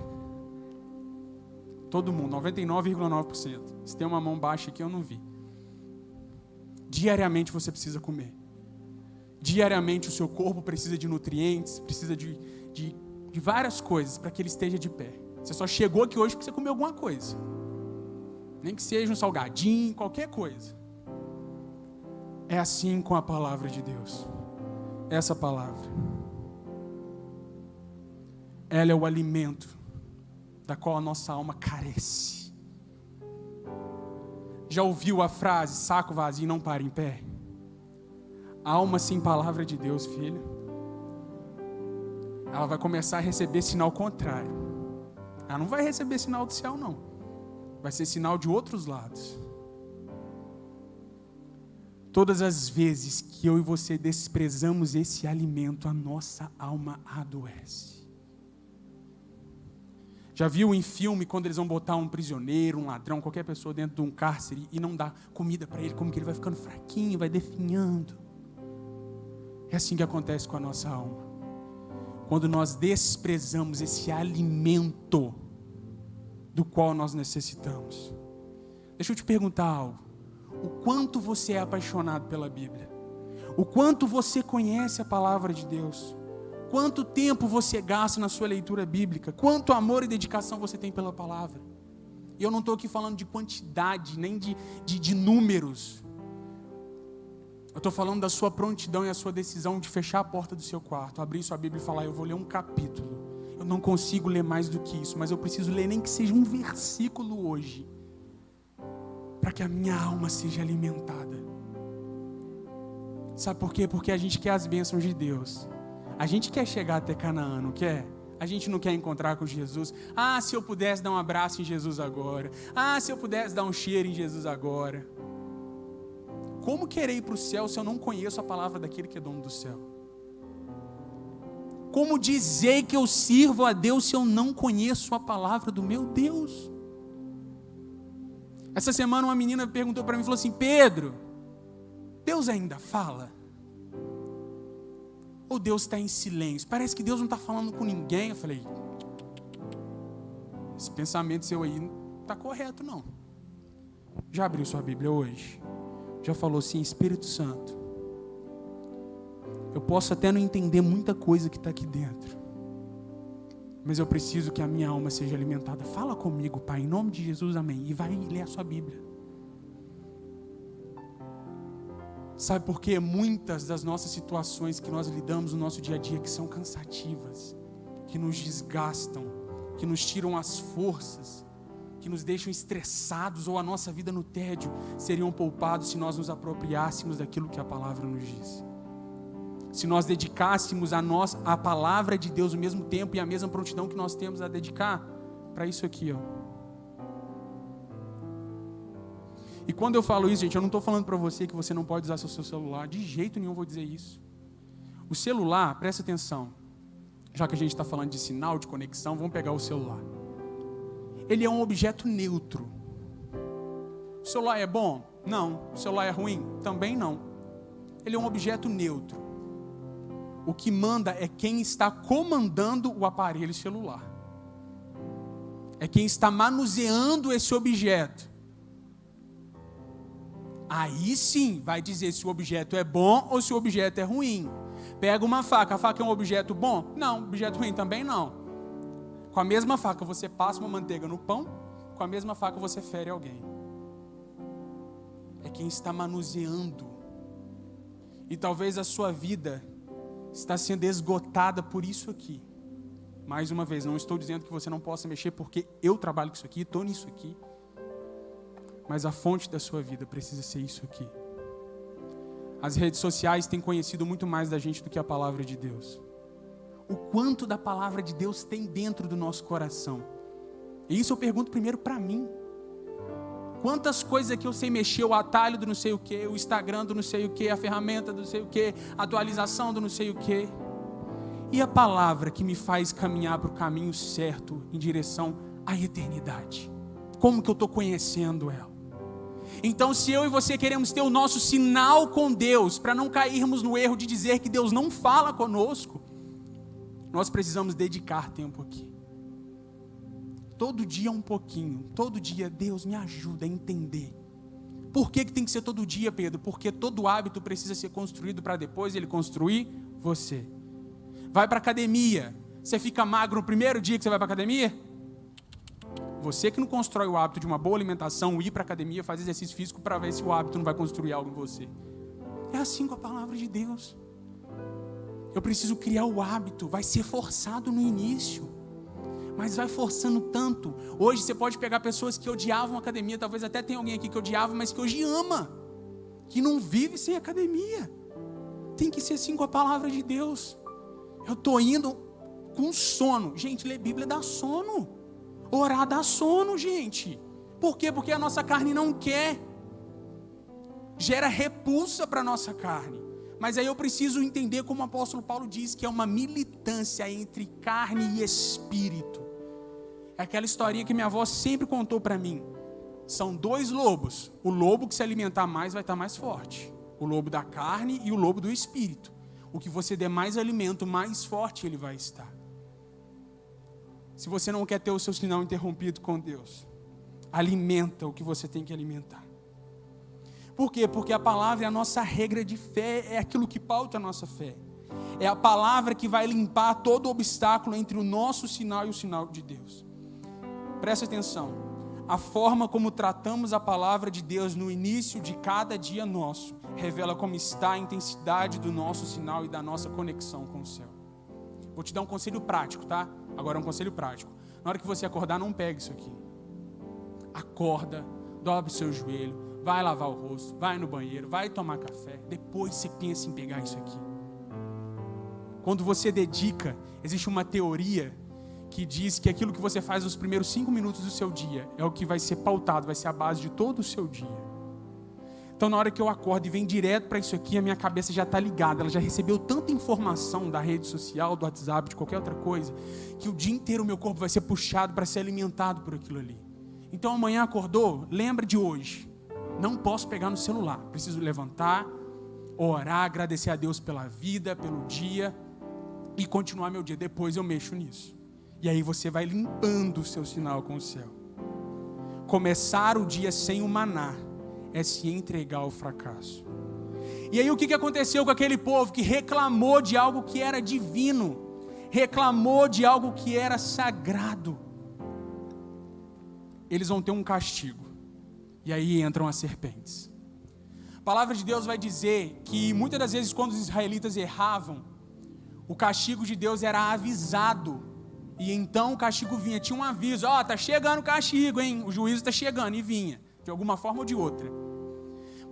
Todo mundo, 99,9%. Se tem uma mão baixa aqui, eu não vi. Diariamente você precisa comer. Diariamente o seu corpo precisa de nutrientes, precisa de várias coisas para que ele esteja de pé. Você só chegou aqui hoje porque você comeu alguma coisa. Nem que seja um salgadinho, qualquer coisa. É assim com a palavra de Deus. Essa palavra, ela é o alimento da qual a nossa alma carece. Já ouviu a frase, saco vazio não para em pé? Alma sem palavra de Deus, filho, ela vai começar a receber sinal contrário. Ela não vai receber sinal do céu, não. Vai ser sinal de outros lados. Todas as vezes que eu e você desprezamos esse alimento, a nossa alma adoece. Já viu em filme quando eles vão botar um prisioneiro, um ladrão, qualquer pessoa dentro de um cárcere e não dá comida para ele, como que ele vai ficando fraquinho, vai definhando? É assim que acontece com a nossa alma. Quando nós desprezamos esse alimento do qual nós necessitamos. Deixa eu te perguntar algo. O quanto você é apaixonado pela Bíblia? O quanto você conhece a palavra de Deus? Quanto tempo você gasta na sua leitura bíblica? Quanto amor e dedicação você tem pela palavra? E eu não estou aqui falando de quantidade, nem de números. Eu estou falando da sua prontidão e a sua decisão de fechar a porta do seu quarto, abrir sua Bíblia e falar: eu vou ler um capítulo. Eu não consigo ler mais do que isso, mas eu preciso ler nem que seja um versículo hoje, para que a minha alma seja alimentada. Sabe por quê? Porque a gente quer as bênçãos de Deus. A gente quer chegar até Canaã, não quer? A gente não quer encontrar com Jesus. Ah, se eu pudesse dar um abraço em Jesus agora. Ah, se eu pudesse dar um cheiro em Jesus agora. Como querer ir para o céu se eu não conheço a palavra daquele que é dono do céu? Como dizer que eu sirvo a Deus se eu não conheço a palavra do meu Deus? Essa semana uma menina perguntou para mim, falou assim: Pedro, Deus ainda fala? Ou Deus está em silêncio? Parece que Deus não está falando com ninguém. Eu falei: esse pensamento seu aí não está correto, não. Já abriu sua Bíblia hoje? Já falou assim: Espírito Santo, eu posso até não entender muita coisa que está aqui dentro, mas eu preciso que a minha alma seja alimentada. Fala comigo, Pai, em nome de Jesus, amém. E vai ler a sua Bíblia. Sabe por quê? Muitas das nossas situações que nós lidamos no nosso dia a dia, que são cansativas, que nos desgastam, que nos tiram as forças, que nos deixam estressados ou a nossa vida no tédio, seriam poupados se nós nos apropriássemos daquilo que a palavra nos diz. Se nós dedicássemos a palavra de Deus o mesmo tempo e a mesma prontidão que nós temos a dedicar para isso aqui, ó. E quando eu falo isso, gente, eu não estou falando para você que você não pode usar seu celular. De jeito nenhum vou dizer isso. O celular, presta atenção. Já que a gente está falando de sinal, de conexão, vamos pegar o celular. Ele é um objeto neutro. O celular é bom? Não. O celular é ruim? Também não. Ele é um objeto neutro. O que manda é quem está comandando o aparelho celular. É quem está manuseando esse objeto. Aí sim vai dizer se o objeto é bom ou se o objeto é ruim. Pega uma faca, a faca é um objeto bom? Não, objeto ruim também não. Com a mesma faca você passa uma manteiga no pão, com a mesma faca você fere alguém. É quem está manuseando. E talvez a sua vida está sendo esgotada por isso aqui. Mais uma vez, não estou dizendo que você não possa mexer, porque eu trabalho com isso aqui, estou nisso aqui. Mas a fonte da sua vida precisa ser isso aqui. As redes sociais têm conhecido muito mais da gente do que a palavra de Deus. O quanto da palavra de Deus tem dentro do nosso coração? E isso eu pergunto primeiro para mim. Quantas coisas aqui eu sei mexer, o atalho do não sei o que, o Instagram do não sei o que, a ferramenta do não sei o que, a atualização do não sei o que. E a palavra que me faz caminhar para o caminho certo em direção à eternidade? Como que eu estou conhecendo ela? Então, se eu e você queremos ter o nosso sinal com Deus, para não cairmos no erro de dizer que Deus não fala conosco, nós precisamos dedicar tempo aqui. Todo dia um pouquinho, todo dia Deus me ajuda a entender. Por que tem que ser todo dia, Pedro? Porque todo hábito precisa ser construído para depois ele construir você. Vai para a academia, você fica magro no primeiro dia que você vai para a academia? Você que não constrói o hábito de uma boa alimentação, ir para a academia, fazer exercício físico para ver se o hábito não vai construir algo em você. É assim com a palavra de Deus. Eu preciso criar o hábito, vai ser forçado no início, mas vai forçando tanto. Hoje você pode pegar pessoas que odiavam a academia, talvez até tenha alguém aqui que odiava, mas que hoje ama, que não vive sem academia. Tem que ser assim com a palavra de Deus. Eu estou indo com sono. Gente, ler Bíblia dá sono. Orar dá sono, gente. Por quê? Porque a nossa carne não quer. Gera repulsa para a nossa carne. Mas aí eu preciso entender, como o apóstolo Paulo diz, que é uma militância entre carne e espírito. É aquela historinha que minha avó sempre contou para mim. São dois lobos. O lobo que se alimentar mais vai estar mais forte. O lobo da carne e o lobo do espírito. O que você der mais alimento, mais forte ele vai estar. Se você não quer ter o seu sinal interrompido com Deus, alimenta o que você tem que alimentar. Por quê? Porque a palavra é a nossa regra de fé, é aquilo que pauta a nossa fé. É a palavra que vai limpar todo obstáculo entre o nosso sinal e o sinal de Deus. Presta atenção. A forma como tratamos a palavra de Deus no início de cada dia nosso revela como está a intensidade do nosso sinal e da nossa conexão com o céu. Vou te dar um conselho prático, tá? Agora um conselho prático. Na hora que você acordar, não pegue isso aqui. Acorda, dobre o seu joelho, vai lavar o rosto, vai no banheiro, vai tomar café. Depois você pensa em pegar isso aqui. Quando você dedica, existe uma teoria que diz que aquilo que você faz nos primeiros 5 minutos do seu dia é o que vai ser pautado, vai ser a base de todo o seu dia. Então, na hora que eu acordo e venho direto para isso aqui, a minha cabeça já está ligada, ela já recebeu tanta informação da rede social, do WhatsApp, de qualquer outra coisa, que o dia inteiro o meu corpo vai ser puxado para ser alimentado por aquilo ali. Então, amanhã acordou, lembra de hoje. Não posso pegar no celular, preciso levantar, orar, agradecer a Deus pela vida, pelo dia e continuar meu dia. Depois eu mexo nisso. E aí você vai limpando o seu sinal com o céu. Começar o dia sem o maná é se entregar ao fracasso. E aí o que aconteceu com aquele povo que reclamou de algo que era divino, reclamou de algo que era sagrado? Eles vão ter um castigo. E aí entram as serpentes. palavra de Deus vai dizer que muitas das vezes quando os israelitas erravam, o castigo de Deus era avisado, e então o castigo vinha, tinha um aviso, tá chegando o castigo, hein? O juízo está chegando, e vinha, de alguma forma ou de outra.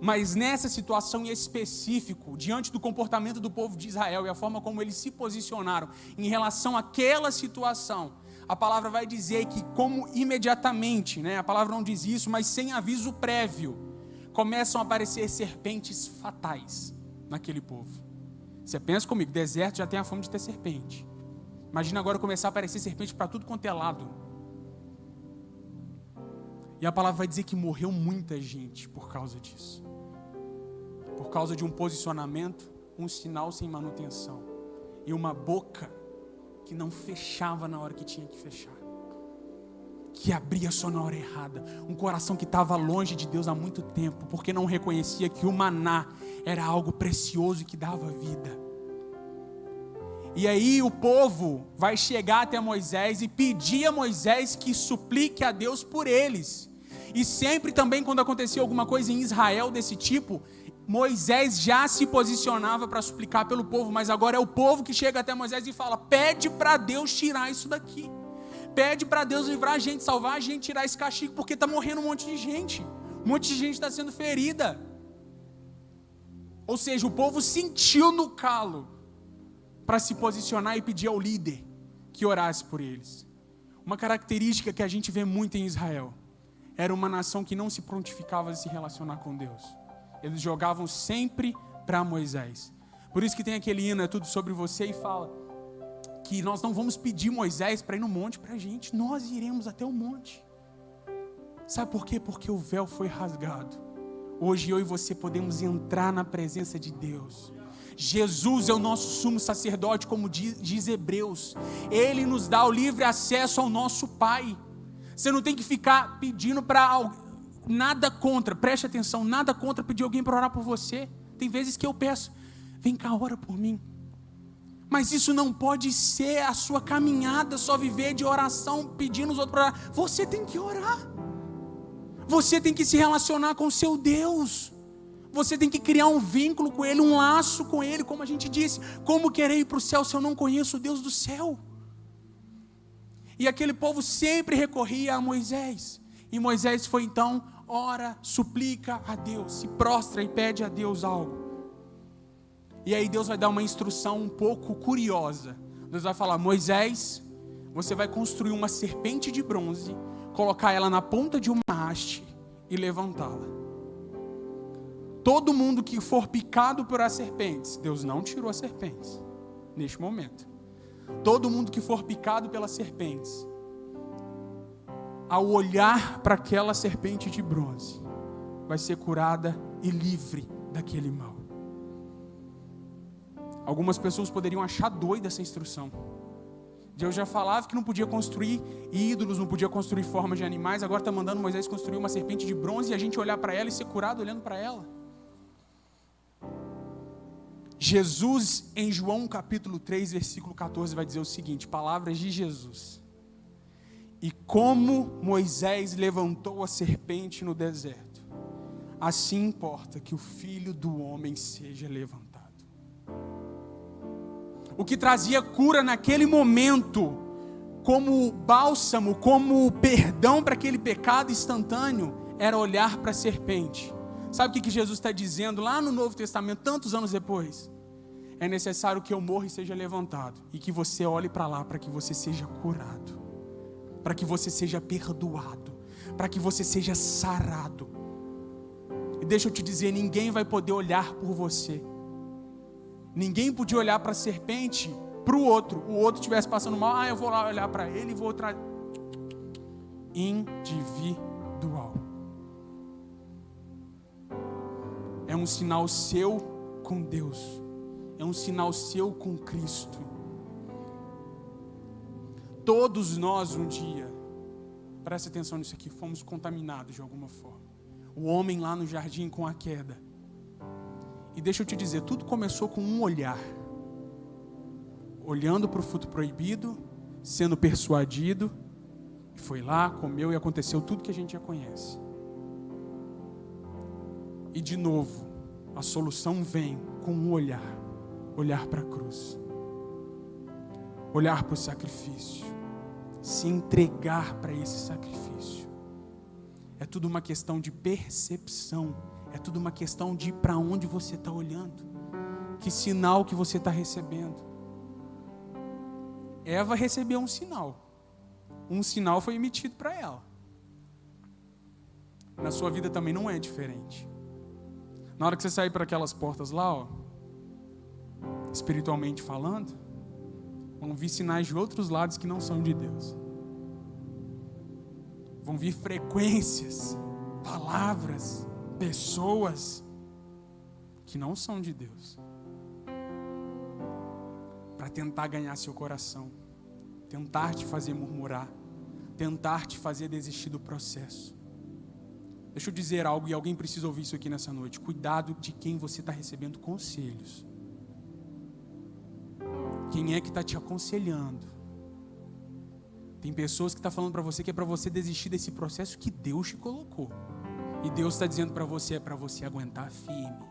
Mas nessa situação em específico, diante do comportamento do povo de Israel e a forma como eles se posicionaram em relação àquela situação, a palavra vai dizer que como imediatamente, né, a palavra não diz isso, mas sem aviso prévio, começam a aparecer serpentes fatais naquele povo. Você pensa comigo, deserto já tem a fama de ter serpente. Imagina agora começar a aparecer serpente para tudo quanto é lado. E a palavra vai dizer que morreu muita gente por causa disso. Por causa de um posicionamento, um sinal sem manutenção. E uma boca que não fechava na hora que tinha que fechar. Que abria só na hora errada. Um coração que estava longe de Deus há muito tempo, porque não reconhecia que o maná era algo precioso e que dava vida. E aí o povo vai chegar até Moisés e pedir a Moisés que suplique a Deus por eles. E sempre também quando acontecia alguma coisa em Israel desse tipo, Moisés já se posicionava para suplicar pelo povo, mas agora é o povo que chega até Moisés e fala: pede para Deus tirar isso daqui. Pede para Deus livrar a gente, salvar a gente, tirar esse castigo, porque está morrendo um monte de gente. Um monte de gente está sendo ferida. Ou seja, o povo sentiu no calo para se posicionar e pedir ao líder que orasse por eles. Uma característica que a gente vê muito em Israel: era uma nação que não se prontificava a se relacionar com Deus. Eles jogavam sempre para Moisés. Por isso que tem aquele hino, é tudo sobre você, e fala que nós não vamos pedir Moisés para ir no monte para a gente, nós iremos até o monte. Sabe por quê? Porque o véu foi rasgado. Hoje eu e você podemos entrar na presença de Deus. Jesus é o nosso sumo sacerdote, como diz Hebreus. Ele nos dá o livre acesso ao nosso Pai. Você não tem que ficar pedindo para alguém. Nada contra, preste atenção, nada contra pedir alguém para orar por você. Tem vezes que eu peço: vem cá, ora por mim. Mas isso não pode ser a sua caminhada, só viver de oração, pedindo os outros para orar. Você tem que orar. Você tem que se relacionar com o seu Deus. Você tem que criar um vínculo com Ele, um laço com Ele, como a gente disse. Como querer ir para o céu se eu não conheço o Deus do céu? E aquele povo sempre recorria a Moisés. E Moisés foi então, ora, suplica a Deus, se prostra e pede a Deus algo. E aí Deus vai dar uma instrução um pouco curiosa. Deus vai falar: Moisés, você vai construir uma serpente de bronze, colocar ela na ponta de uma haste e levantá-la. Todo mundo que for picado por as serpentes, Deus não tirou as serpentes neste momento. Todo mundo que for picado pelas serpentes, ao olhar para aquela serpente de bronze, vai ser curada e livre daquele mal. Algumas pessoas poderiam achar doida essa instrução. Deus já falava que não podia construir ídolos, não podia construir formas de animais, agora está mandando Moisés construir uma serpente de bronze e a gente olhar para ela e ser curado olhando para ela. Jesus, em João capítulo 3, versículo 14, vai dizer o seguinte, palavras de Jesus: e como Moisés levantou a serpente no deserto, assim importa que o Filho do Homem seja levantado. O que trazia cura naquele momento, como bálsamo, como perdão para aquele pecado instantâneo, era olhar para a serpente. Sabe o que Jesus está dizendo lá no Novo Testamento, tantos anos depois? É necessário que eu morra e seja levantado, e que você olhe para lá para que você seja curado, para que você seja perdoado, para que você seja sarado. E deixa eu te dizer, ninguém vai poder olhar por você. Ninguém podia olhar para a serpente, para o outro estivesse passando mal, eu vou lá olhar para ele e vou trazer. Individual. É um sinal seu com Deus. É um sinal seu com Cristo. Todos nós um dia, preste atenção nisso aqui, fomos contaminados de alguma forma. O homem lá no jardim com a queda. E deixa eu te dizer, tudo começou com um olhar. Olhando para o fruto proibido, sendo persuadido, e foi lá, comeu e aconteceu tudo que a gente já conhece. E de novo, a solução vem com um olhar para a cruz, olhar para o sacrifício, se entregar para esse sacrifício. É tudo uma questão de percepção, é tudo uma questão de para onde você está olhando, que sinal que você está recebendo. Eva recebeu um sinal foi emitido para ela. Na sua vida também não é diferente. Na hora que você sair para aquelas portas lá, espiritualmente falando, vão vir sinais de outros lados que não são de Deus. Vão vir frequências, palavras, pessoas que não são de Deus, para tentar ganhar seu coração, tentar te fazer murmurar, tentar te fazer desistir do processo. Deixa eu dizer algo, e alguém precisa ouvir isso aqui nessa noite. Cuidado de quem você está recebendo conselhos. Quem é que está te aconselhando? Tem pessoas que estão falando para você que é para você desistir desse processo que Deus te colocou. E Deus está dizendo para você, é para você aguentar firme.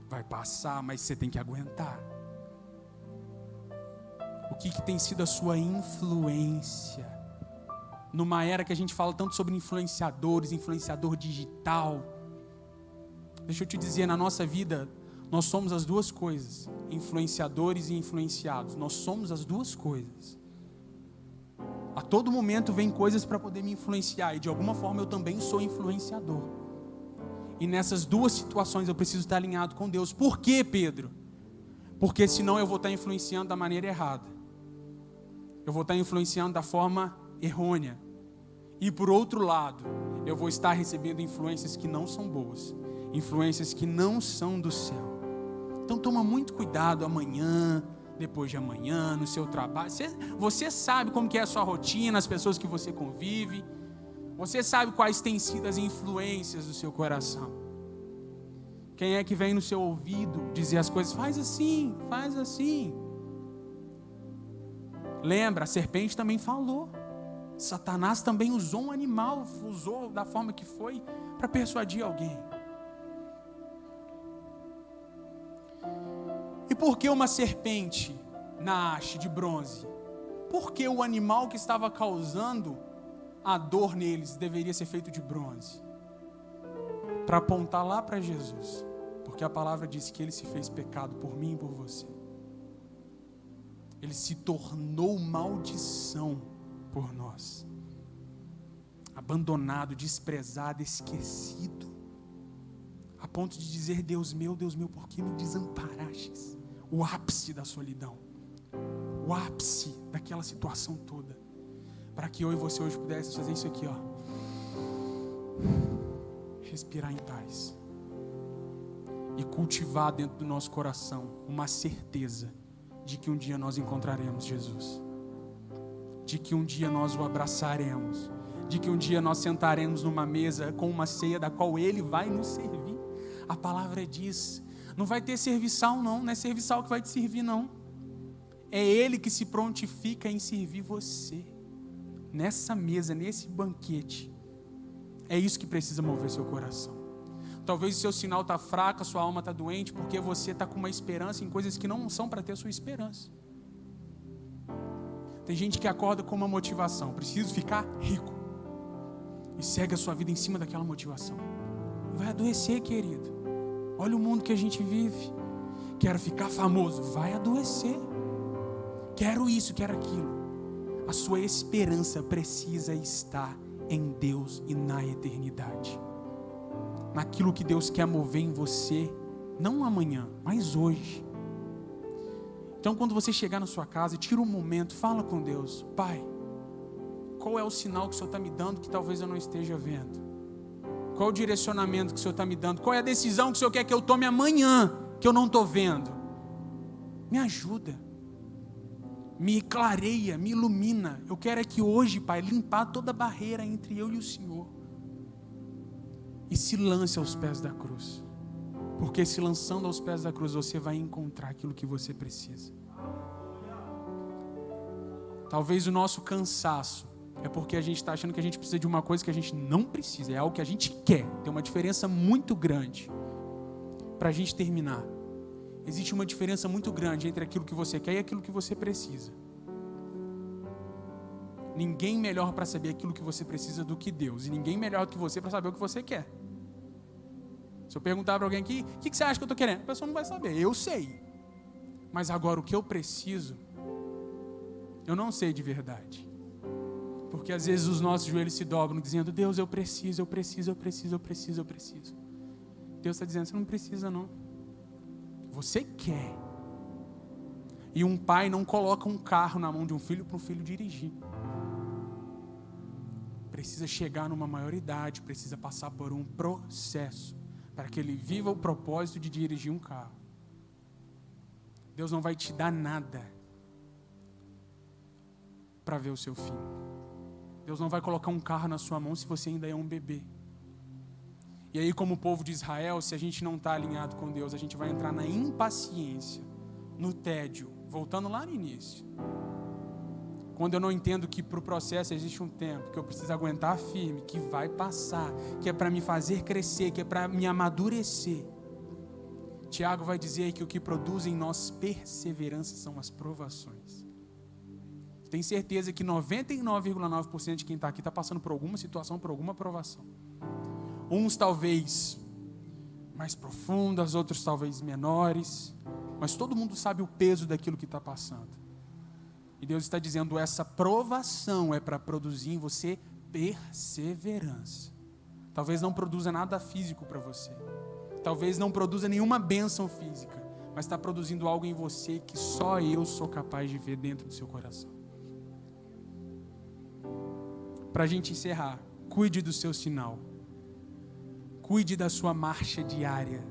Vai passar, mas você tem que aguentar. O que tem sido a sua influência? Numa era que a gente fala tanto sobre influenciadores, influenciador digital. Deixa eu te dizer, na nossa vida, nós somos as duas coisas. Influenciadores e influenciados. Nós somos as duas coisas. A todo momento vem coisas para poder me influenciar. E de alguma forma eu também sou influenciador. E nessas duas situações eu preciso estar alinhado com Deus. Por quê, Pedro? Porque senão eu vou estar influenciando da maneira errada. Eu vou estar influenciando da forma errônea. E por outro lado, eu vou estar recebendo influências que não são boas. Influências que não são do céu. Então toma muito cuidado amanhã, depois de amanhã, no seu trabalho. Você sabe como que é a sua rotina, as pessoas que você convive. Você sabe quais têm sido as influências do seu coração. Quem é que vem no seu ouvido dizer as coisas? Faz assim, faz assim. Lembra, a serpente também falou. Satanás também usou um animal, usou da forma que foi para persuadir alguém. E por que uma serpente na haste de bronze? Por que o animal que estava causando a dor neles deveria ser feito de bronze? Para apontar lá para Jesus. Porque a palavra diz que ele se fez pecado por mim e por você. Ele se tornou maldição por nós. Abandonado, desprezado, esquecido. A ponto de dizer, Deus meu, por que me desamparastes? O ápice da solidão. O ápice daquela situação toda. Para que eu e você hoje pudéssemos fazer isso aqui, ó. Respirar em paz. E cultivar dentro do nosso coração uma certeza de que um dia nós encontraremos Jesus. De que um dia nós o abraçaremos. De que um dia nós sentaremos numa mesa com uma ceia da qual Ele vai nos servir. A palavra diz, não vai ter serviçal não é serviçal que vai te servir não. É Ele que se prontifica em servir você. Nessa mesa, nesse banquete. É isso que precisa mover seu coração. Talvez o seu sinal está fraco, a sua alma está doente, porque você está com uma esperança em coisas que não são para ter a sua esperança. Tem gente que acorda com uma motivação, preciso ficar rico. E segue a sua vida em cima daquela motivação. Vai adoecer, querido. Olha o mundo que a gente vive. Quero ficar famoso, vai adoecer. Quero isso, quero aquilo. A sua esperança precisa estar em Deus e na eternidade. Naquilo que Deus quer mover em você, não amanhã, mas hoje. Então quando você chegar na sua casa, tira um momento, fala com Deus. Pai, qual é o sinal que o Senhor está me dando que talvez eu não esteja vendo? Qual é o direcionamento que o Senhor está me dando? Qual é a decisão que o Senhor quer que eu tome amanhã, que eu não estou vendo? Me ajuda. Me clareia, me ilumina. Eu quero é que hoje, Pai, limpar toda a barreira entre eu e o Senhor. E se lance aos pés da cruz. Porque se lançando aos pés da cruz, você vai encontrar aquilo que você precisa. Talvez o nosso cansaço é porque a gente está achando que a gente precisa de uma coisa que a gente não precisa. É algo que a gente quer. Tem uma diferença muito grande. para a gente terminar, existe uma diferença muito grande entre aquilo que você quer e aquilo que você precisa. Ninguém melhor para saber aquilo que você precisa do que Deus, e ninguém melhor do que você para saber o que você quer. Se eu perguntar para alguém aqui, o que você acha que eu estou querendo? A pessoa não vai saber, eu sei. Mas agora o que eu preciso, eu não sei de verdade. Porque às vezes os nossos joelhos se dobram dizendo: Deus, eu preciso, eu preciso, eu preciso, eu preciso, eu preciso. Deus está dizendo: você não precisa não. Você quer. E um pai não coloca um carro na mão de um filho para um filho dirigir. Precisa chegar numa maioridade, precisa passar por um processo para que ele viva o propósito de dirigir um carro. Deus não vai te dar nada para ver o seu fim. Deus não vai colocar um carro na sua mão se você ainda é um bebê. E aí, como o povo de Israel, se a gente não está alinhado com Deus, a gente vai entrar na impaciência, no tédio, voltando lá no início. Quando eu não entendo que para o processo existe um tempo, que eu preciso aguentar firme, que vai passar, que é para me fazer crescer, que é para me amadurecer. Tiago vai dizer que o que produz em nós perseverança são as provações. Tenho certeza que 99,9% de quem está aqui está passando por alguma situação, por alguma provação. Uns talvez mais profundas, outros talvez menores, mas todo mundo sabe o peso daquilo que está passando. E Deus está dizendo: essa provação é para produzir em você perseverança. Talvez não produza nada físico para você, talvez não produza nenhuma bênção física, mas está produzindo algo em você que só eu sou capaz de ver dentro do seu coração. Para a gente encerrar, cuide do seu sinal. Cuide da sua marcha diária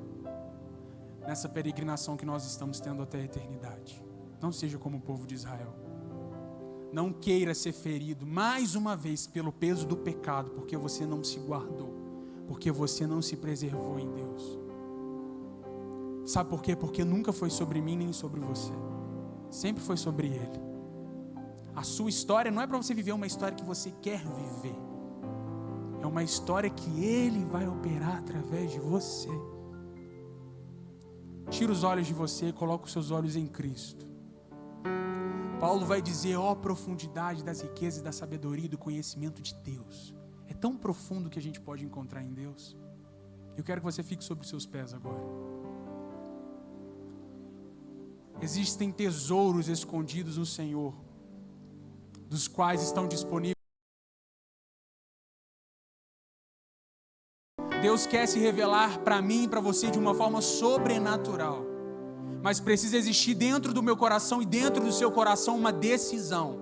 nessa peregrinação que nós estamos tendo até a eternidade. Não seja como o povo de Israel. Não queira ser ferido mais uma vez pelo peso do pecado, porque você não se guardou, porque você não se preservou em Deus. Sabe por quê? Porque nunca foi sobre mim nem sobre você. Sempre foi sobre Ele. A sua história não é para você viver uma história que você quer viver. É uma história que Ele vai operar através de você. Tira os olhos de você e coloca os seus olhos em Cristo. Paulo vai dizer: ó profundidade das riquezas, da sabedoria e do conhecimento de Deus. É tão profundo que a gente pode encontrar em Deus. Eu quero que você fique sobre os seus pés agora. Existem tesouros escondidos no Senhor, dos quais estão disponíveis. Deus quer se revelar para mim e para você de uma forma sobrenatural, mas precisa existir dentro do meu coração e dentro do seu coração uma decisão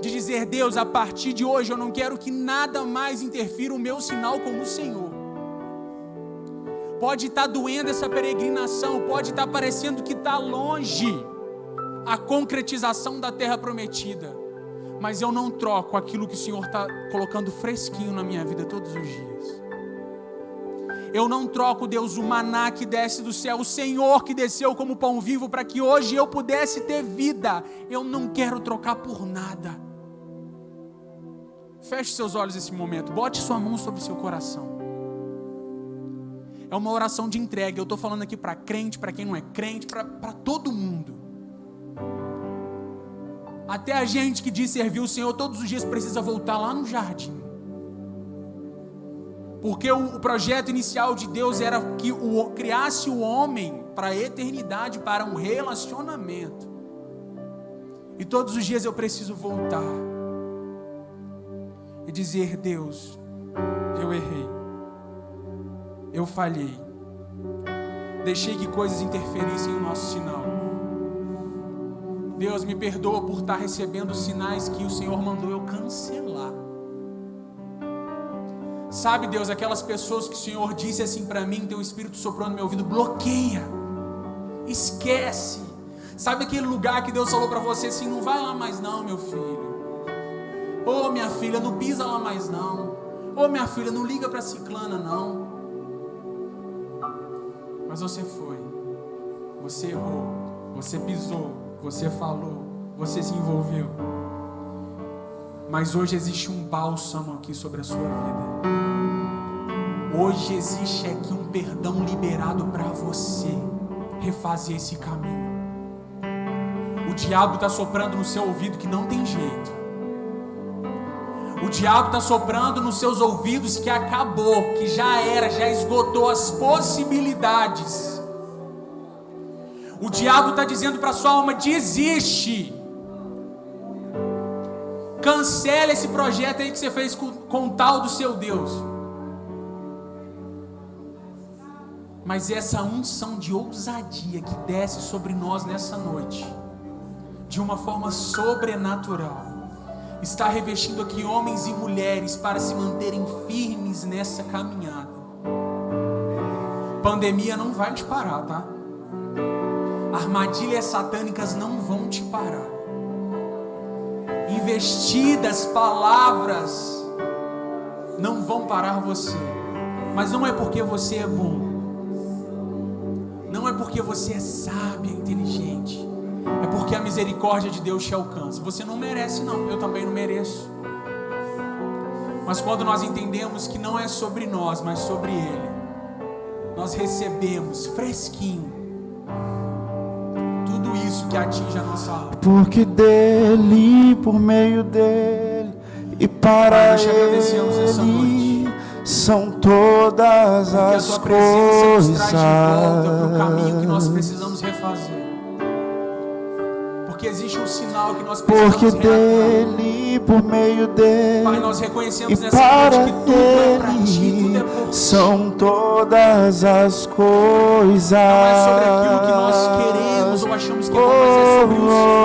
de dizer: Deus, a partir de hoje eu não quero que nada mais interfira o meu sinal com o Senhor. Pode estar doendo essa peregrinação, pode estar parecendo que está longe a concretização da terra prometida, mas eu não troco aquilo que o Senhor está colocando fresquinho na minha vida todos os dias. Eu não troco, Deus, o maná que desce do céu, o Senhor que desceu como pão vivo para que hoje eu pudesse ter vida. Eu não quero trocar por nada. Feche seus olhos nesse momento, bote sua mão sobre o seu coração. É uma oração de entrega. Eu estou falando aqui para crente, para quem não é crente, para todo mundo. Até a gente que diz servir o Senhor todos os dias precisa voltar lá no jardim. Porque o projeto inicial de Deus era que criasse o homem para a eternidade, para um relacionamento. E todos os dias eu preciso voltar e dizer: Deus, eu errei, eu falhei, deixei que coisas interferissem no nosso sinal. Deus, me perdoa por estar recebendo sinais que o Senhor mandou eu cancelar. Sabe, Deus, aquelas pessoas que o Senhor disse assim para mim, teu Espírito soprou no meu ouvido: bloqueia, esquece. Sabe aquele lugar que Deus falou para você assim: não vai lá mais não, meu filho. Ô minha filha, não pisa lá mais não. Ô minha filha, não liga para ciclana não. Mas você foi, você errou, você pisou, você falou, você se envolveu. Mas hoje existe um bálsamo aqui sobre a sua vida. Hoje existe aqui um perdão liberado para você refazer esse caminho. O diabo está soprando no seu ouvido que não tem jeito. O diabo está soprando nos seus ouvidos que acabou, que já era, já esgotou as possibilidades. O diabo está dizendo para a sua alma: desiste. Cancela esse projeto aí que você fez com o tal do seu Deus. Mas essa unção de ousadia que desce sobre nós nessa noite, de uma forma sobrenatural, está revestindo aqui homens e mulheres para se manterem firmes nessa caminhada. Pandemia não vai te parar, tá? Armadilhas satânicas não vão te parar. Investidas palavras não vão parar você. Mas não é porque você é bom, não é porque você é sábio, inteligente, é porque a misericórdia de Deus te alcança. Você não merece, não, eu também não mereço. Mas quando nós entendemos que não é sobre nós, mas sobre Ele, nós recebemos fresquinho tudo isso que atinge a nossa alma. Porque dele, por meio dele e para ele são todas as coisas. Que a tua presença nos traz de volta para o caminho que nós precisamos refazer. Porque existe um sinal que nós precisamos porque dele, por meio dele, Pai, nós reconhecemos e nessa para noite que tudo é para ti, tudo é por ti. são todas as coisas. Não é sobre aquilo que nós queremos ou achamos que é bom, mas é sobre o Senhor.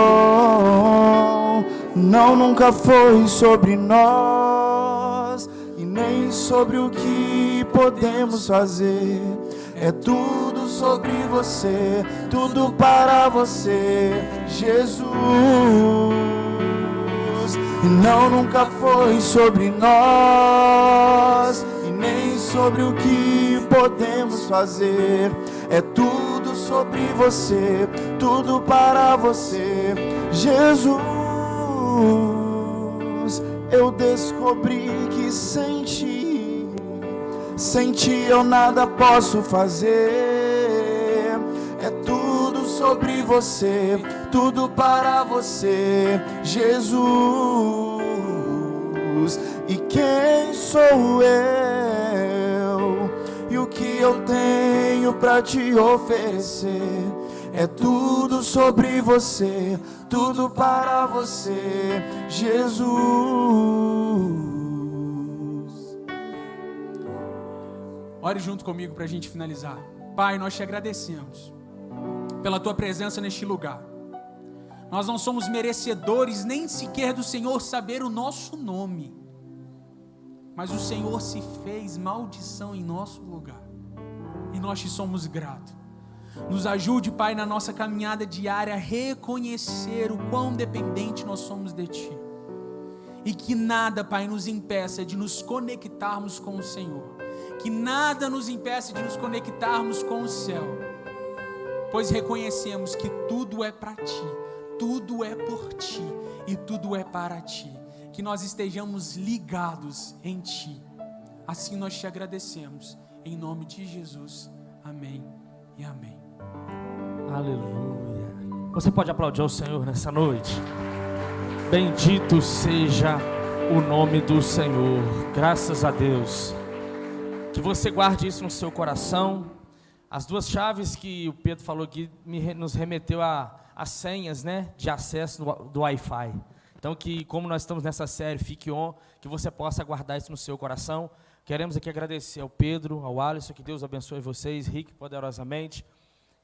Não, nunca foi sobre nós e nem sobre o que podemos fazer. É tudo sobre você, tudo para você, Jesus. E não, nunca foi sobre nós e nem sobre o que podemos fazer. É tudo sobre você, tudo para você, Jesus. Eu descobri que sem ti eu nada posso fazer. É tudo sobre você, tudo para você, Jesus. E quem sou eu? E o que eu tenho para te oferecer? É tudo sobre você, tudo para você, Jesus. Ore junto comigo para a gente finalizar. Pai, nós te agradecemos pela tua presença neste lugar. Nós não somos merecedores nem sequer do Senhor saber o nosso nome, mas o Senhor se fez maldição em nosso lugar e nós te somos gratos. Nos ajude, Pai, na nossa caminhada diária a reconhecer o quão dependente nós somos de Ti, e que nada, Pai, nos impeça de nos conectarmos com o Senhor, que nada nos impeça de nos conectarmos com o céu, pois reconhecemos que tudo é para Ti, tudo é por Ti e tudo é para Ti, que nós estejamos ligados em Ti. Assim nós te agradecemos, em nome de Jesus, amém e amém. Aleluia. Você pode aplaudir ao Senhor nessa noite? Bendito seja o nome do Senhor. Graças a Deus. Que você guarde isso no seu coração. As duas chaves que o Pedro falou aqui nos remeteu às senhas, né, de acesso do Wi-Fi. Então, que como nós estamos nessa série, fique on, que você possa guardar isso no seu coração. Queremos aqui agradecer ao Pedro, ao Alisson, que Deus abençoe vocês, rique poderosamente,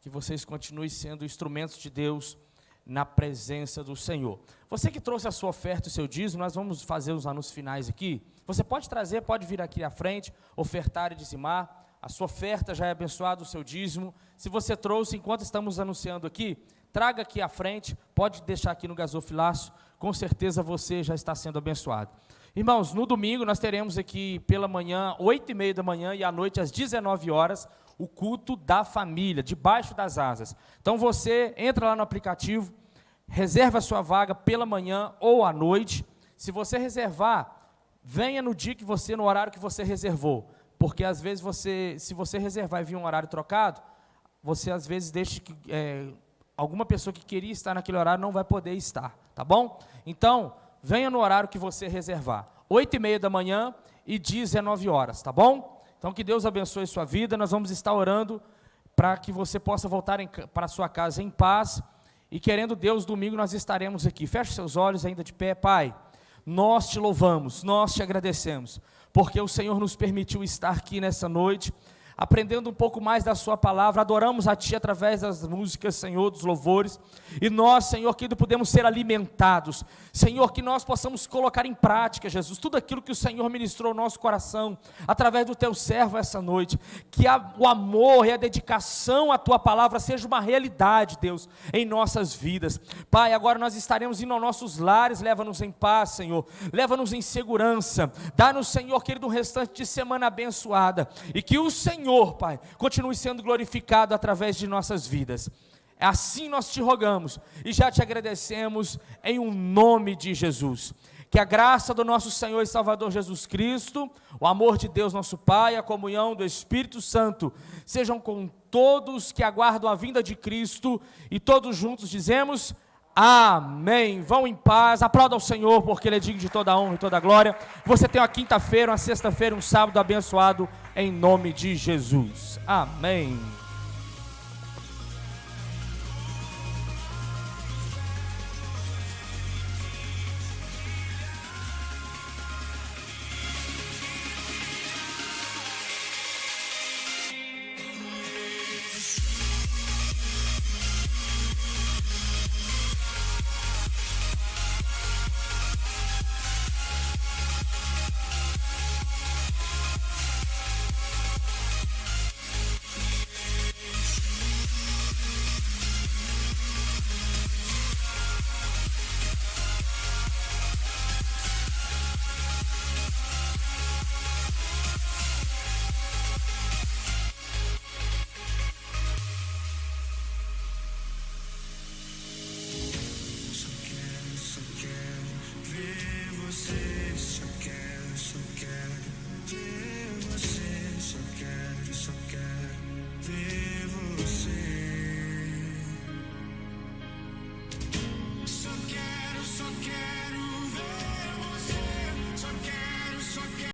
que vocês continuem sendo instrumentos de Deus na presença do Senhor. Você que trouxe a sua oferta e o seu dízimo, nós vamos fazer os anúncios finais aqui. Você pode trazer, pode vir aqui à frente, ofertar e dizimar. A sua oferta já é abençoada, o seu dízimo. Se você trouxe, enquanto estamos anunciando aqui, traga aqui à frente, pode deixar aqui no gasofilaço, com certeza você já está sendo abençoado. Irmãos, no domingo nós teremos aqui pela manhã, 8h30 da manhã, e à noite às 19 horas, o culto da família, debaixo das asas. Então você entra lá no aplicativo, reserva a sua vaga pela manhã ou à noite. Se você reservar, venha no dia que você, no horário que você reservou. porque às vezes se você reservar e vir um horário trocado, você às vezes deixa que alguma pessoa que queria estar naquele horário não vai poder estar, tá bom? Então, venha no horário que você reservar, 8h30 da manhã e 19 horas, tá bom? Então, que Deus abençoe sua vida, nós vamos estar orando para que você possa voltar para a sua casa em paz, e querendo Deus, domingo nós estaremos aqui. Feche seus olhos ainda de pé. Pai, nós te louvamos, nós te agradecemos, porque o Senhor nos permitiu estar aqui nessa noite, aprendendo um pouco mais da sua palavra, adoramos a Ti através das músicas, Senhor, dos louvores, e nós, Senhor, querido, podemos ser alimentados, Senhor, que nós possamos colocar em prática, Jesus, tudo aquilo que o Senhor ministrou no nosso coração, através do Teu servo essa noite, que o amor e a dedicação à Tua palavra seja uma realidade, Deus, em nossas vidas. Pai, agora nós estaremos indo aos nossos lares, leva-nos em paz, Senhor, leva-nos em segurança, dá-nos, Senhor, querido, um restante de semana abençoada, e que o Senhor, Pai, continue sendo glorificado através de nossas vidas. Assim nós te rogamos e já te agradecemos em um nome de Jesus. Que a graça do nosso Senhor e Salvador Jesus Cristo, o amor de Deus nosso Pai, a comunhão do Espírito Santo, sejam com todos que aguardam a vinda de Cristo, e todos juntos dizemos amém. Vão em paz, aplauda ao Senhor, porque Ele é digno de toda a honra e toda a glória. Você tem uma quinta-feira, uma sexta-feira, um sábado abençoado, em nome de Jesus. Amém.